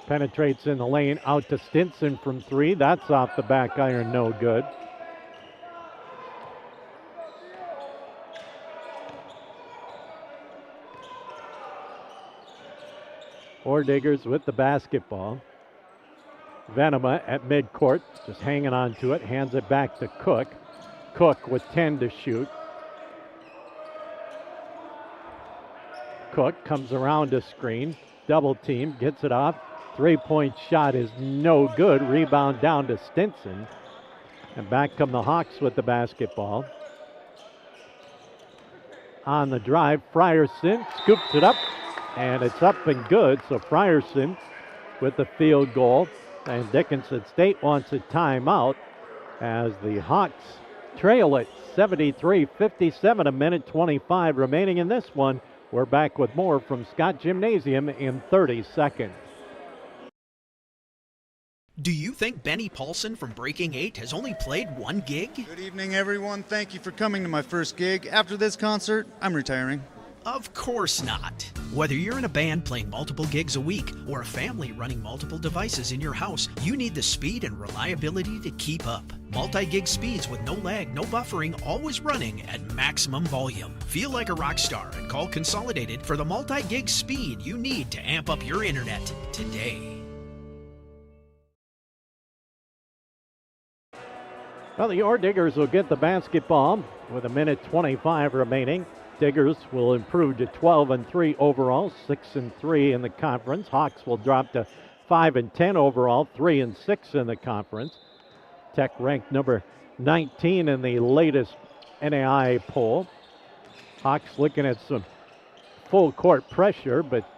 penetrates in the lane, out to Stinson from 3. That's off the back iron, no good. Orediggers with the basketball. Venema at midcourt, just hanging on to it, hands it back to Cook. Cook with 10 to shoot. Cook comes around a screen, double team, gets it off. Three-point shot is no good. Rebound down to Stinson. And back come the Hawks with the basketball. On the drive, Frierson scoops it up, and it's up and good. So Frierson with the field goal. And Dickinson State wants a timeout as the Hawks trail it 73-57, a minute 25 remaining in this one. We're back with more from Scott Gymnasium in 30 seconds. Do you think Benny Paulson from Breaking 8 has only played one gig? Good evening, everyone. Thank you for coming to my first gig. After this concert, I'm retiring. Of course not. Whether you're in a band playing multiple gigs a week or a family running multiple devices in your house, you need the speed and reliability to keep up. Multi-gig speeds with no lag, no buffering, always running at maximum volume. Feel like a rock star and call Consolidated for the multi-gig speed you need to amp up your internet today. Well, the Ore Diggers will get the basketball with 1:25 remaining. Diggers will improve to 12-3 overall, 6-3 in the conference. Hawks will drop to 5-10 overall, 3-6 in the conference. Tech ranked number 19 in the latest NAI poll. Hawks looking at some full court pressure, but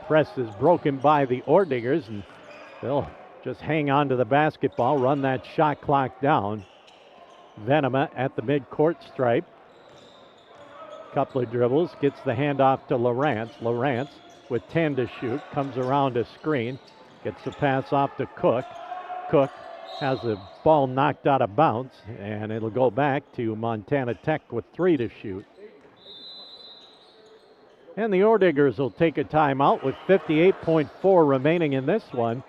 press is broken by the Ore Diggers, and they'll just hang on to the basketball, run that shot clock down. Venema at the midcourt stripe. Couple of dribbles, gets the handoff to Lawrence. Lawrence with 10 to shoot, comes around a screen, gets the pass off to Cook. Cook has the ball knocked out of bounds, and it'll go back to Montana Tech with 3 to shoot. And the Ore Diggers will take a timeout with 58.4 remaining in this one.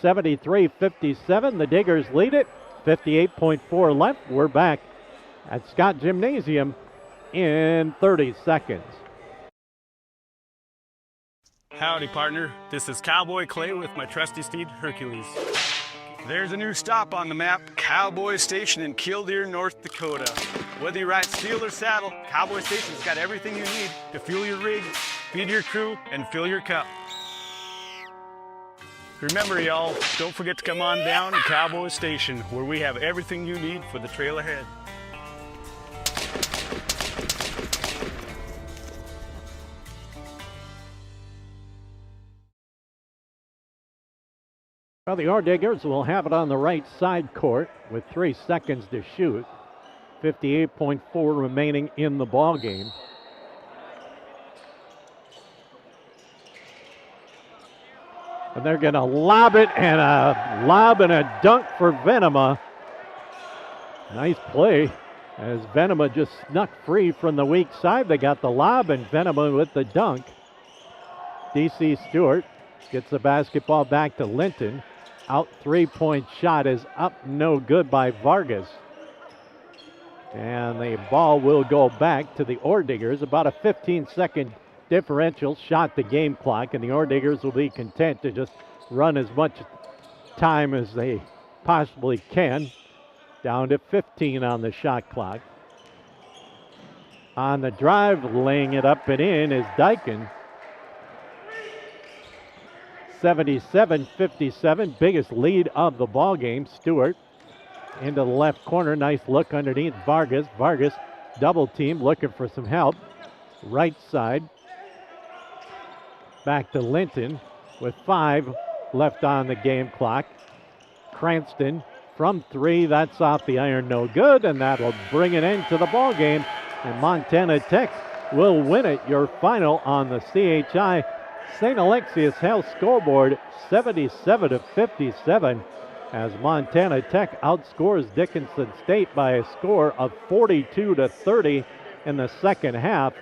73-57, the Diggers lead it. 58.4 left. We're back at Scott Gymnasium in 30 seconds. Howdy, partner. This is Cowboy Clay with my trusty steed, Hercules. There's a new stop on the map, Cowboy Station in Killdeer, North Dakota. Whether you ride steel or saddle, Cowboy Station's got everything you need to fuel your rig, feed your crew, and fill your cup. Remember, y'all, don't forget to come on down to Cowboy Station, where we have everything you need for the trail ahead. Well, the Ore Diggers will have it on the right side court with 3 seconds to shoot. 58.4 remaining in the ball game. And they're going to lob it, and a dunk for Venema. Nice play as Venema just snuck free from the weak side. They got the lob, and Venema with the dunk. DC Stewart gets the basketball back to Linton. Out 3-point shot is up, no good by Vargas. And the ball will go back to the Ore Diggers. About a 15-second differential shot the game clock, and the Ore Diggers will be content to just run as much time as they possibly can. Down to 15 on the shot clock. On the drive, laying it up and in is Dickinson. 77-57, biggest lead of the ball game. Stewart into the left corner, nice look underneath Vargas. Vargas double team, looking for some help. Right side, back to Linton with 5 left on the game clock. Cranston from 3, that's off the iron, no good, and that'll bring an end to the ball game. And Montana Tech will win it. Your final on the CHI St. Alexius Health scoreboard, 77-57, as Montana Tech outscores Dickinson State by a score of 42-30 in the second half.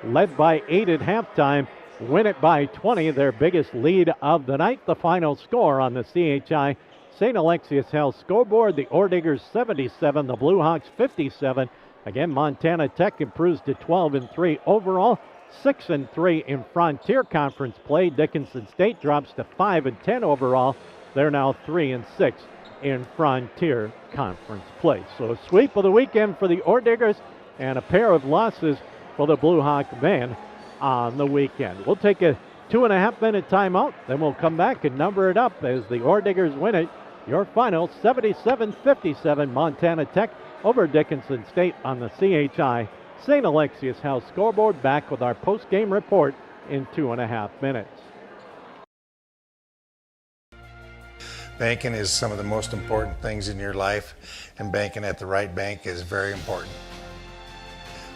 Led by 8 at halftime, win it by 20, their biggest lead of the night. The final score on the CHI St. Alexius Health scoreboard, the Ore Diggers 77, the Blue Hawks 57. Again, Montana Tech improves to 12-3 overall. 6-3 in Frontier Conference play. Dickinson State drops to 5-10 overall. They're now 3-6 in Frontier Conference play. So a sweep of the weekend for the Ore Diggers and a pair of losses for the Blue Hawk men on the weekend. We'll take a 2.5-minute timeout, then we'll come back and number it up as the Ore Diggers win it. Your final 77-57 Montana Tech over Dickinson State on the CHI St. Alexius House scoreboard. Back with our post-game report in 2.5 minutes. Banking is some of the most important things in your life, and banking at the right bank is very important.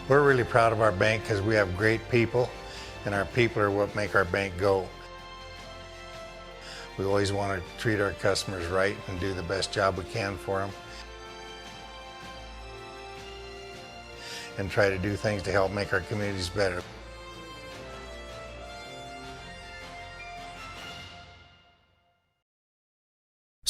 We're really proud of our bank because we have great people, and our people are what make our bank go. We always want to treat our customers right and do the best job we can for them, and try to do things to help make our communities better.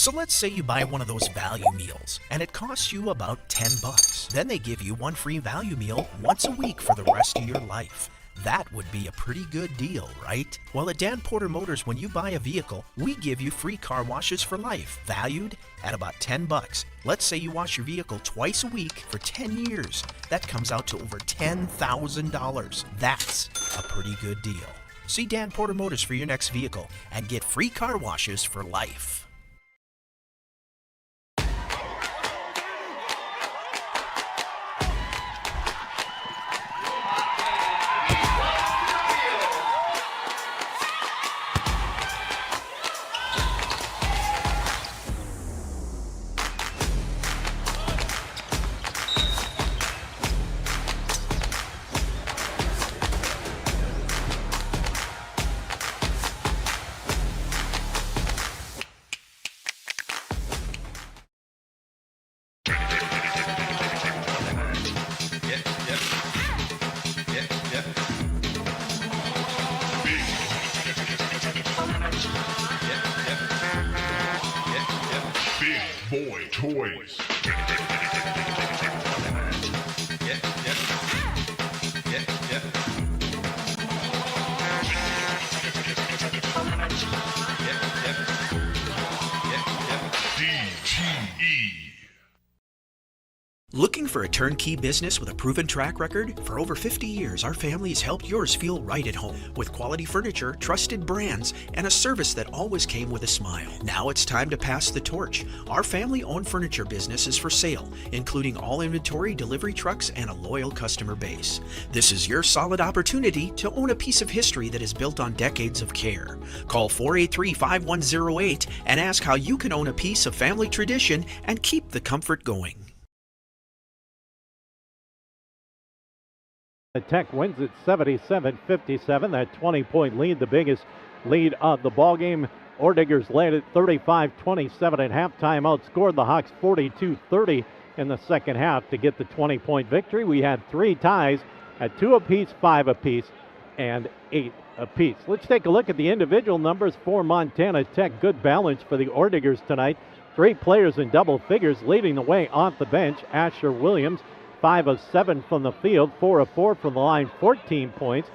So let's say you buy one of those value meals and it costs you about $10. Then they give you one free value meal once a week for the rest of your life. That would be a pretty good deal, right? Well, at Dan Porter Motors, when you buy a vehicle, we give you free car washes for life, valued at about $10. Let's say you wash your vehicle twice a week for 10 years. That comes out to over $10,000. That's a pretty good deal. See Dan Porter Motors for your next vehicle and get free car washes for life. Big Boy Toys. Looking for a turnkey business with a proven track record? For over 50 years, our family has helped yours feel right at home with quality furniture, trusted brands, and a service that always came with a smile. Now it's time to pass the torch. Our family-owned furniture business is for sale, including all inventory, delivery trucks, and a loyal customer base. This is your solid opportunity to own a piece of history that is built on decades of care. Call 483-5108 and ask how you can own a piece of family tradition and keep the comfort going. Tech wins it 77-57, that 20-point lead, the biggest lead of the ballgame. Ordigers led at 35-27 at halftime, outscored the Hawks 42-30 in the second half to get the 20-point victory. We had three ties at 2 apiece, 5 apiece, and 8 apiece. Let's take a look at the individual numbers for Montana Tech. Good balance for the Ordigers tonight. 3 players in double figures leading the way off the bench. Asher Williams, 5 of 7 from the field, 4 of 4 from the line, 14 points.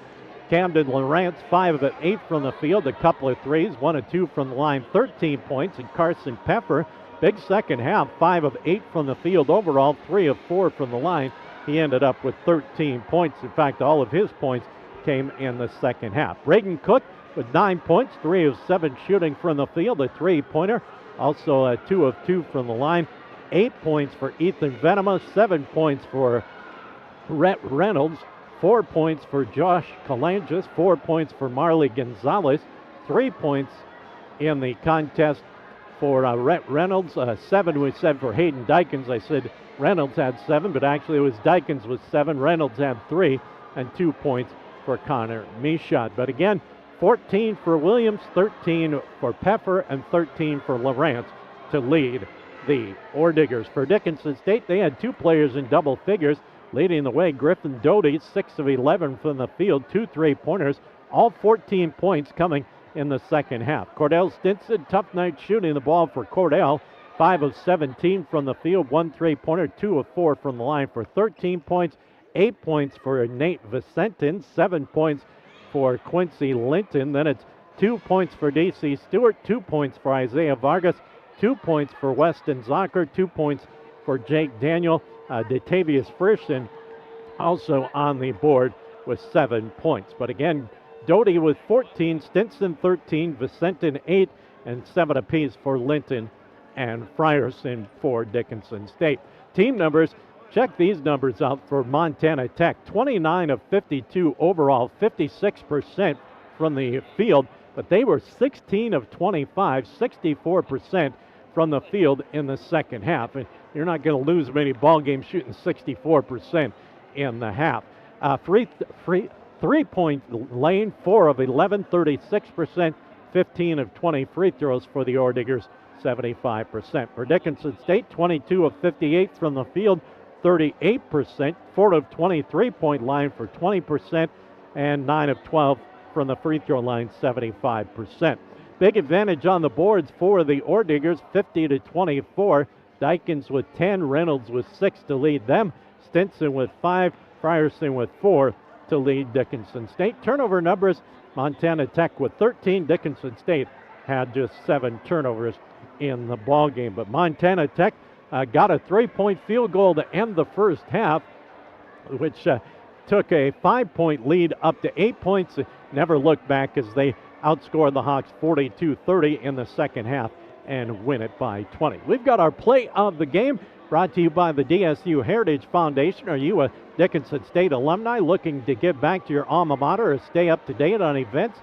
Camden Lawrence, 5 of 8 from the field, a couple of threes, 1 of 2 from the line, 13 points. And Carson Peffer, big second half, 5 of 8 from the field overall, 3 of 4 from the line. He ended up with 13 points. In fact, all of his points came in the second half. Braden Cook with 9 points, 3 of 7 shooting from the field, a three-pointer. Also 2 of 2 from the line. 8 points for Ethan Venema, 7 points for Rhett Reynolds, 4 points for Josh Kalangis, 4 points for Marley Gonzalez, 3 points in the contest for Rhett Reynolds, 7 we said for Hayden Dykins. I said Reynolds had 7, but actually it was Dykins with 7, Reynolds had 3, and 2 points for Connor Michaud. But again, 14 for Williams, 13 for Peffer, and 13 for Lawrence to lead the Ordigers. For Dickinson State, they had 2 players in double figures. Leading the way, Griffin Doty, 6 of 11 from the field, 2 3-pointers, all 14 points coming in the second half. Cordell Stinson, tough night shooting the ball for Cordell, 5 of 17 from the field, 1 3-pointer, 2 of 4 from the line for 13 points, 8 points for Nate Vicentin, 7 points for Quincy Linton. Then it's 2 points for D.C. Stewart, 2 points for Isaiah Vargas, 2 points for Weston Zocker, 2 points for Jake Daniel. Datavius Frischson also on the board with 7 points. But again, Doty with 14, Stinson 13, Vicentin 8, and 7 apiece for Linton and Frierson for Dickinson State. Team numbers, check these numbers out for Montana Tech. 29 of 52 overall, 56% from the field, but they were 16 of 25, 64% from the field in the second half. And you're not going to lose many ball games shooting 64% in the half. Three-point lane, 4 of 11, 36%, 15 of 20 free throws for the Ordigers, 75%. For Dickinson State, 22 of 58 from the field, 38%, 4 of 23-point line for 20%, and 9 of 12 from the free throw line, 75%. Big advantage on the boards for the Orediggers, 50-24. Dickinson with 10, Reynolds with 6 to lead them. Stinson with 5, Frierson with 4 to lead Dickinson State. Turnover numbers, Montana Tech with 13. Dickinson State had just 7 turnovers in the ball game. But Montana Tech got a 3-point field goal to end the first half, which took a 5-point lead up to 8 points. Never looked back as they outscored the Hawks 42-30 in the second half and win it by 20. We've got our play of the game brought to you by the DSU Heritage Foundation. Are you a Dickinson State alumni looking to give back to your alma mater or stay up to date on events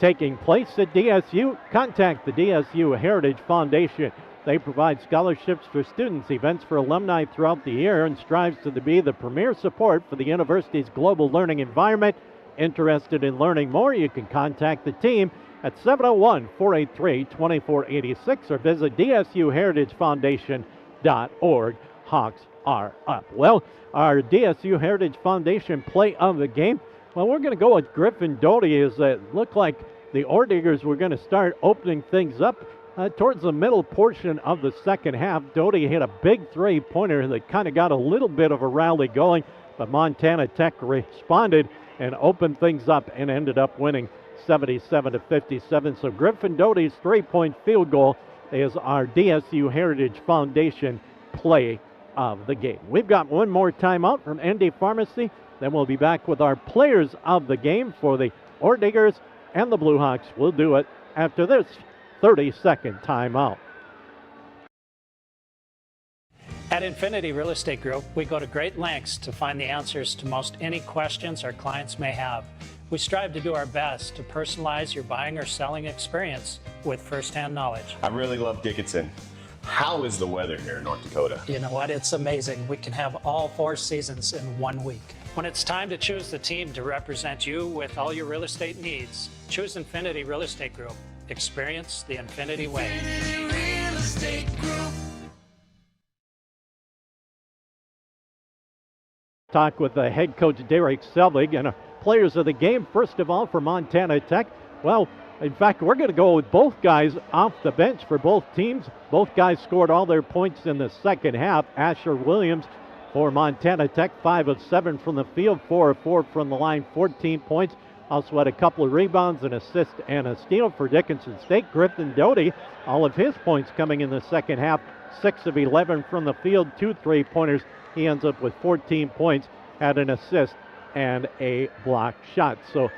taking place at DSU? Contact the DSU Heritage Foundation. They provide scholarships for students, events for alumni throughout the year, and strives to be the premier support for the university's global learning environment. Interested in learning more, you can contact the team at 701-483-2486 or visit dsuheritagefoundation.org. Hawks are up. Well, our DSU Heritage Foundation play of the game, well, we're going to go with Griffin Doty, as it looked like the Orediggers were going to start opening things up towards the middle portion of the second half. Doty hit a big three-pointer that kind of got a little bit of a rally going, but Montana Tech responded and opened things up and ended up winning 77-57. So Griffin Doty's 3-point field goal is our DSU Heritage Foundation play of the game. We've got one more timeout from ND Pharmacy. Then we'll be back with our players of the game for the Orediggers and the Blue Hawks. We'll do it after this 30-second timeout. At Infinity Real Estate Group, we go to great lengths to find the answers to most any questions our clients may have. We strive to do our best to personalize your buying or selling experience with firsthand knowledge. I really love Dickinson. How is the weather here in North Dakota? You know what? It's amazing. We can have all 4 seasons in 1 week. When it's time to choose the team to represent you with all your real estate needs, choose Infinity Real Estate Group. Experience the Infinity way. Infinity Real Estate Group. Talk with head coach Derek Selvig and players of the game. First of all, for Montana Tech, well, in fact, we're going to go with both guys off the bench for both teams. Both guys scored all their points in the second half. Asher Williams for Montana Tech, 5 of 7 from the field, 4 of 4 from the line, 14 points. Also had a couple of rebounds, an assist, and a steal for Dickinson State. Griffin Doty, all of his points coming in the second half, 6 of 11 from the field, 2 3-pointers. He ends up with 14 points, had an assist and a block shot. So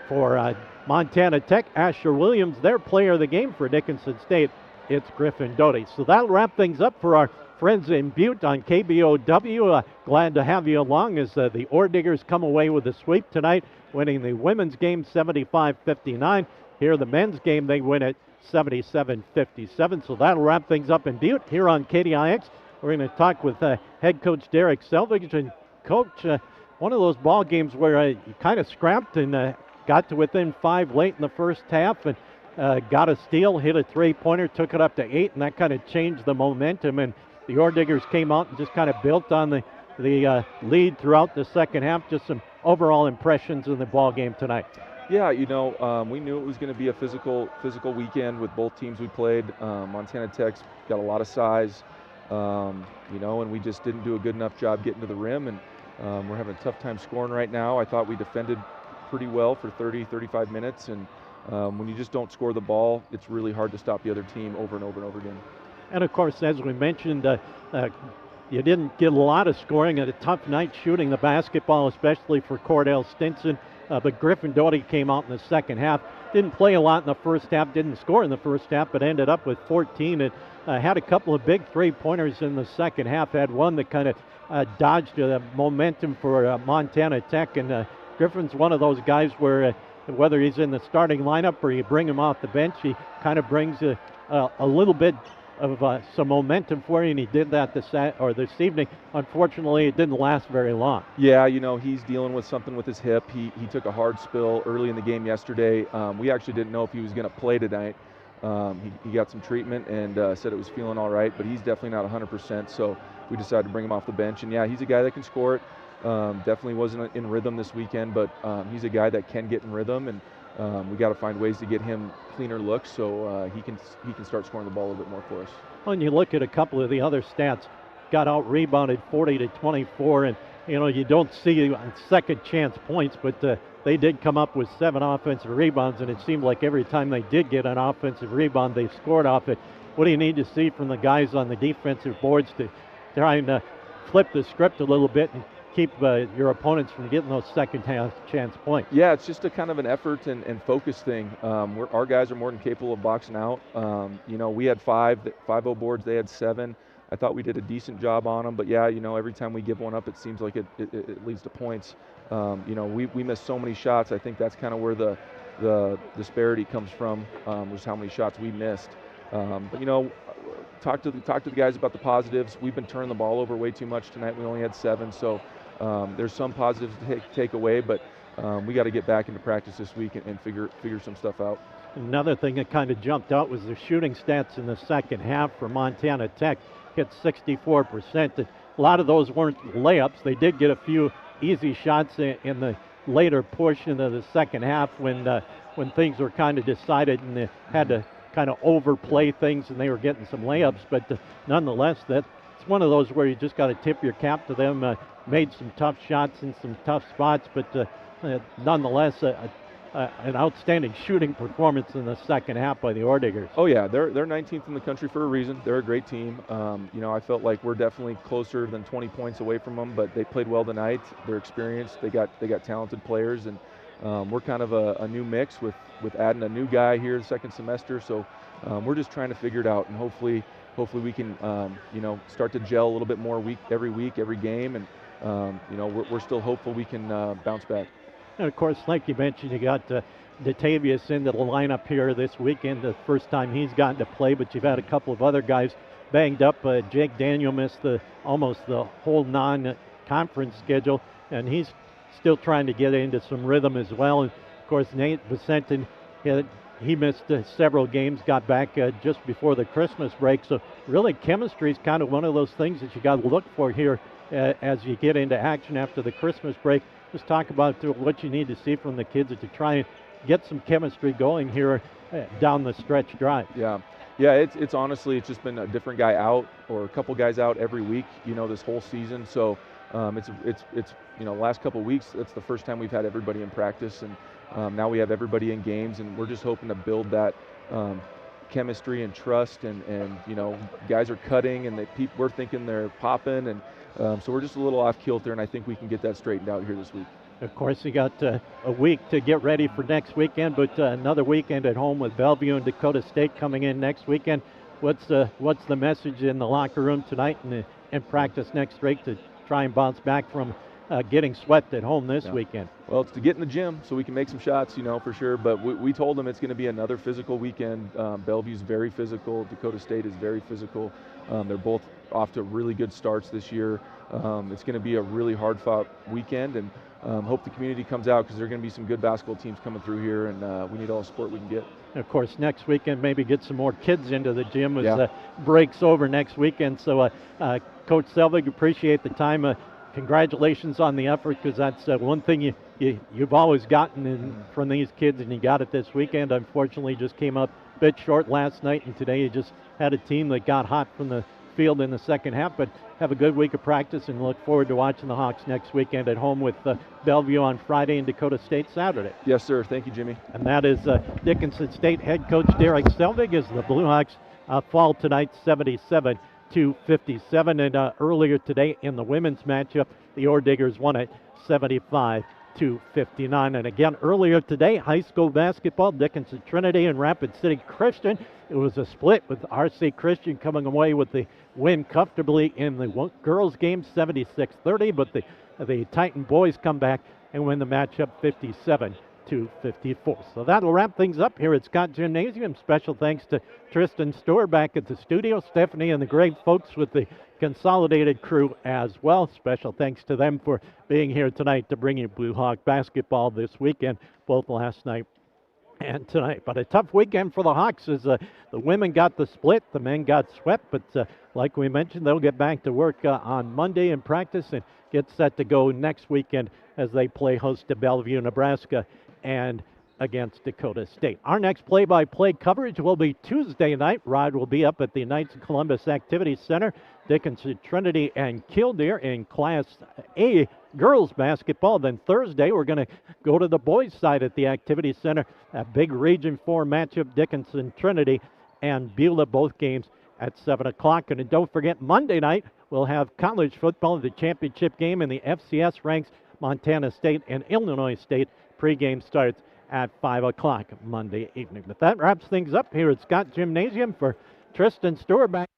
for Montana Tech, Asher Williams, their player of the game. For Dickinson State, it's Griffin Doty. So that'll wrap things up for our friends in Butte on KBOW. Glad to have you along as the Orediggers come away with a sweep tonight, winning the women's game 75-59. Here, the men's game, they win it 77-57. So that'll wrap things up in Butte. Here on KDIX, we're going to talk with head coach Derek Selvig. And coach, one of those ball games where you kind of scrapped and got to within 5 late in the first half and got a steal, hit a 3-pointer, took it up to 8, and that kind of changed the momentum. And the Orediggers came out and just kind of built on the lead throughout the second half. Just some overall impressions in the ball game tonight. Yeah, we knew it was going to be a physical weekend with both teams we played. Montana Tech's got a lot of size, and we just didn't do a good enough job getting to the rim, and we're having a tough time scoring right now. I thought we defended pretty well for 30-35 minutes, and when you just don't score the ball, it's really hard to stop the other team over and over and over again. And of course, as we mentioned, you didn't get a lot of scoring. At a tough night shooting the basketball, especially for Cordell Stinson. But Griffin Doty came out in the second half. Didn't play a lot in the first half, didn't score in the first half, but ended up with 14 and had a couple of big 3-pointers in the second half. Had one that kind of dodged the momentum for Montana Tech. And Griffin's one of those guys where whether he's in the starting lineup or you bring him off the bench, he kind of brings a little bit of some momentum for you, and he did that this evening. Unfortunately, it didn't last very long. Yeah, he's dealing with something with his hip. He took a hard spill early in the game yesterday. We actually didn't know if he was going to play tonight. He got some treatment and said it was feeling all right, but he's definitely not 100%, so we decided to bring him off the bench. And yeah, he's a guy that can score it. Definitely wasn't in rhythm this weekend, but he's a guy that can get in rhythm, and we got to find ways to get him cleaner looks so he can start scoring the ball a little bit more for us. When you look at a couple of the other stats, got out rebounded 40-24, and you don't see second chance points, but they did come up with 7 offensive rebounds, and it seemed like every time they did get an offensive rebound, they scored off it. What do you need to see from the guys on the defensive boards to try and flip the script a little bit and keep your opponents from getting those second chance points? Yeah, it's just a kind of an effort and focus thing. Our guys are more than capable of boxing out. We had 5-0 boards, they had 7. I thought we did a decent job on them, but yeah, every time we give one up, it seems like it leads to points. We missed so many shots. I think that's kind of where the disparity comes from, was how many shots we missed. But talk to the guys about the positives. We've been turning the ball over way too much tonight. We only had 7, so there's some positives to take away, but we got to get back into practice this week and figure some stuff out. Another thing that kind of jumped out was the shooting stats in the second half for Montana Tech. Hit 64%. A lot of those weren't layups. They did get a few easy shots in the later portion of the second half when things were kind of decided and they had to kind of overplay things and they were getting some layups. But nonetheless, that's one of those where you just got to tip your cap to them. Made some tough shots in some tough spots, but nonetheless, an outstanding shooting performance in the second half by the Orediggers. Oh yeah, they're 19th in the country for a reason. They're a great team. I felt like we're definitely closer than 20 points away from them, but they played well tonight. They're experienced. They got talented players, and we're kind of a new mix with adding a new guy here the second semester. So we're just trying to figure it out, and hopefully we can start to gel a little bit more every week, every game, and we're still hopeful we can bounce back. And, of course, like you mentioned, you got Datavius into the lineup here this weekend, the first time he's gotten to play, but you've had a couple of other guys banged up. Jake Daniel missed almost the whole non-conference schedule, and he's still trying to get into some rhythm as well. And, of course, Nate Vicentin, he missed several games, got back just before the Christmas break. So, really, chemistry is kind of one of those things that you got to look for here as you get into action after the Christmas break. Just talk about what you need to see from the kids to try and get some chemistry going here down the stretch drive. Yeah, it's honestly, it's just been a different guy out or a couple guys out every week, this whole season. So it's last couple weeks, it's the first time we've had everybody in practice, and now we have everybody in games, and we're just hoping to build that chemistry and trust, and guys are cutting, and we're thinking they're popping, and so we're just a little off kilter, and I think we can get that straightened out here this week. Of course, you got a week to get ready for next weekend, but another weekend at home with Bellevue and Dakota State coming in next weekend. What's the message in the locker room tonight and practice next week to try and bounce back from getting swept at home this weekend? Well, it's to get in the gym so we can make some shots, for sure. But we told them it's going to be another physical weekend. Bellevue's very physical. Dakota State is very physical. They're both off to really good starts this year. It's going to be a really hard-fought weekend, and hope the community comes out because there are going to be some good basketball teams coming through here, and we need all the support we can get. Of course, next weekend maybe get some more kids into the gym as breaks over next weekend. So, Coach Selvig, appreciate the time. Congratulations on the effort, because that's one thing you've always gotten from these kids, and you got it this weekend. Unfortunately, just came up a bit short last night, and today you just had a team that got hot from the field in the second half. But have a good week of practice, and look forward to watching the Hawks next weekend at home with Bellevue on Friday and Dakota State Saturday. Yes, sir. Thank you, Jimmy. And that is Dickinson State head coach Derek Selvig as the Blue Hawks fall tonight 77-57. And earlier today in the women's matchup, the Orediggers won it 75-59. And again, earlier today, high school basketball, Dickinson Trinity and Rapid City Christian. It was a split with RC Christian coming away with the win comfortably in the girls' game, 76-30. But the Titan boys come back and win the matchup 57-54. So that'll wrap things up here at Scott Gymnasium. Special thanks to Tristan Storer back at the studio, Stephanie and the great folks with the Consolidated crew as well. Special thanks to them for being here tonight to bring you Blue Hawk basketball this weekend, both last night and tonight. But a tough weekend for the Hawks as the women got the split, the men got swept. But like we mentioned, they'll get back to work on Monday in practice and get set to go next weekend as they play host to Bellevue, Nebraska. And against Dakota State. Our next play-by-play coverage will be Tuesday night. Rod will be up at the Knights of Columbus Activity Center. Dickinson, Trinity, and Killdeer in Class A girls basketball. Then Thursday, we're going to go to the boys' side at the Activity Center. A big Region 4 matchup, Dickinson, Trinity, and Beulah, both games at 7 o'clock. And don't forget, Monday night, we'll have college football, the championship game in the FCS ranks. Montana State and Illinois State. Pregame starts at 5 o'clock Monday evening. But that wraps things up here at Scott Gymnasium. For Tristan Stewart, back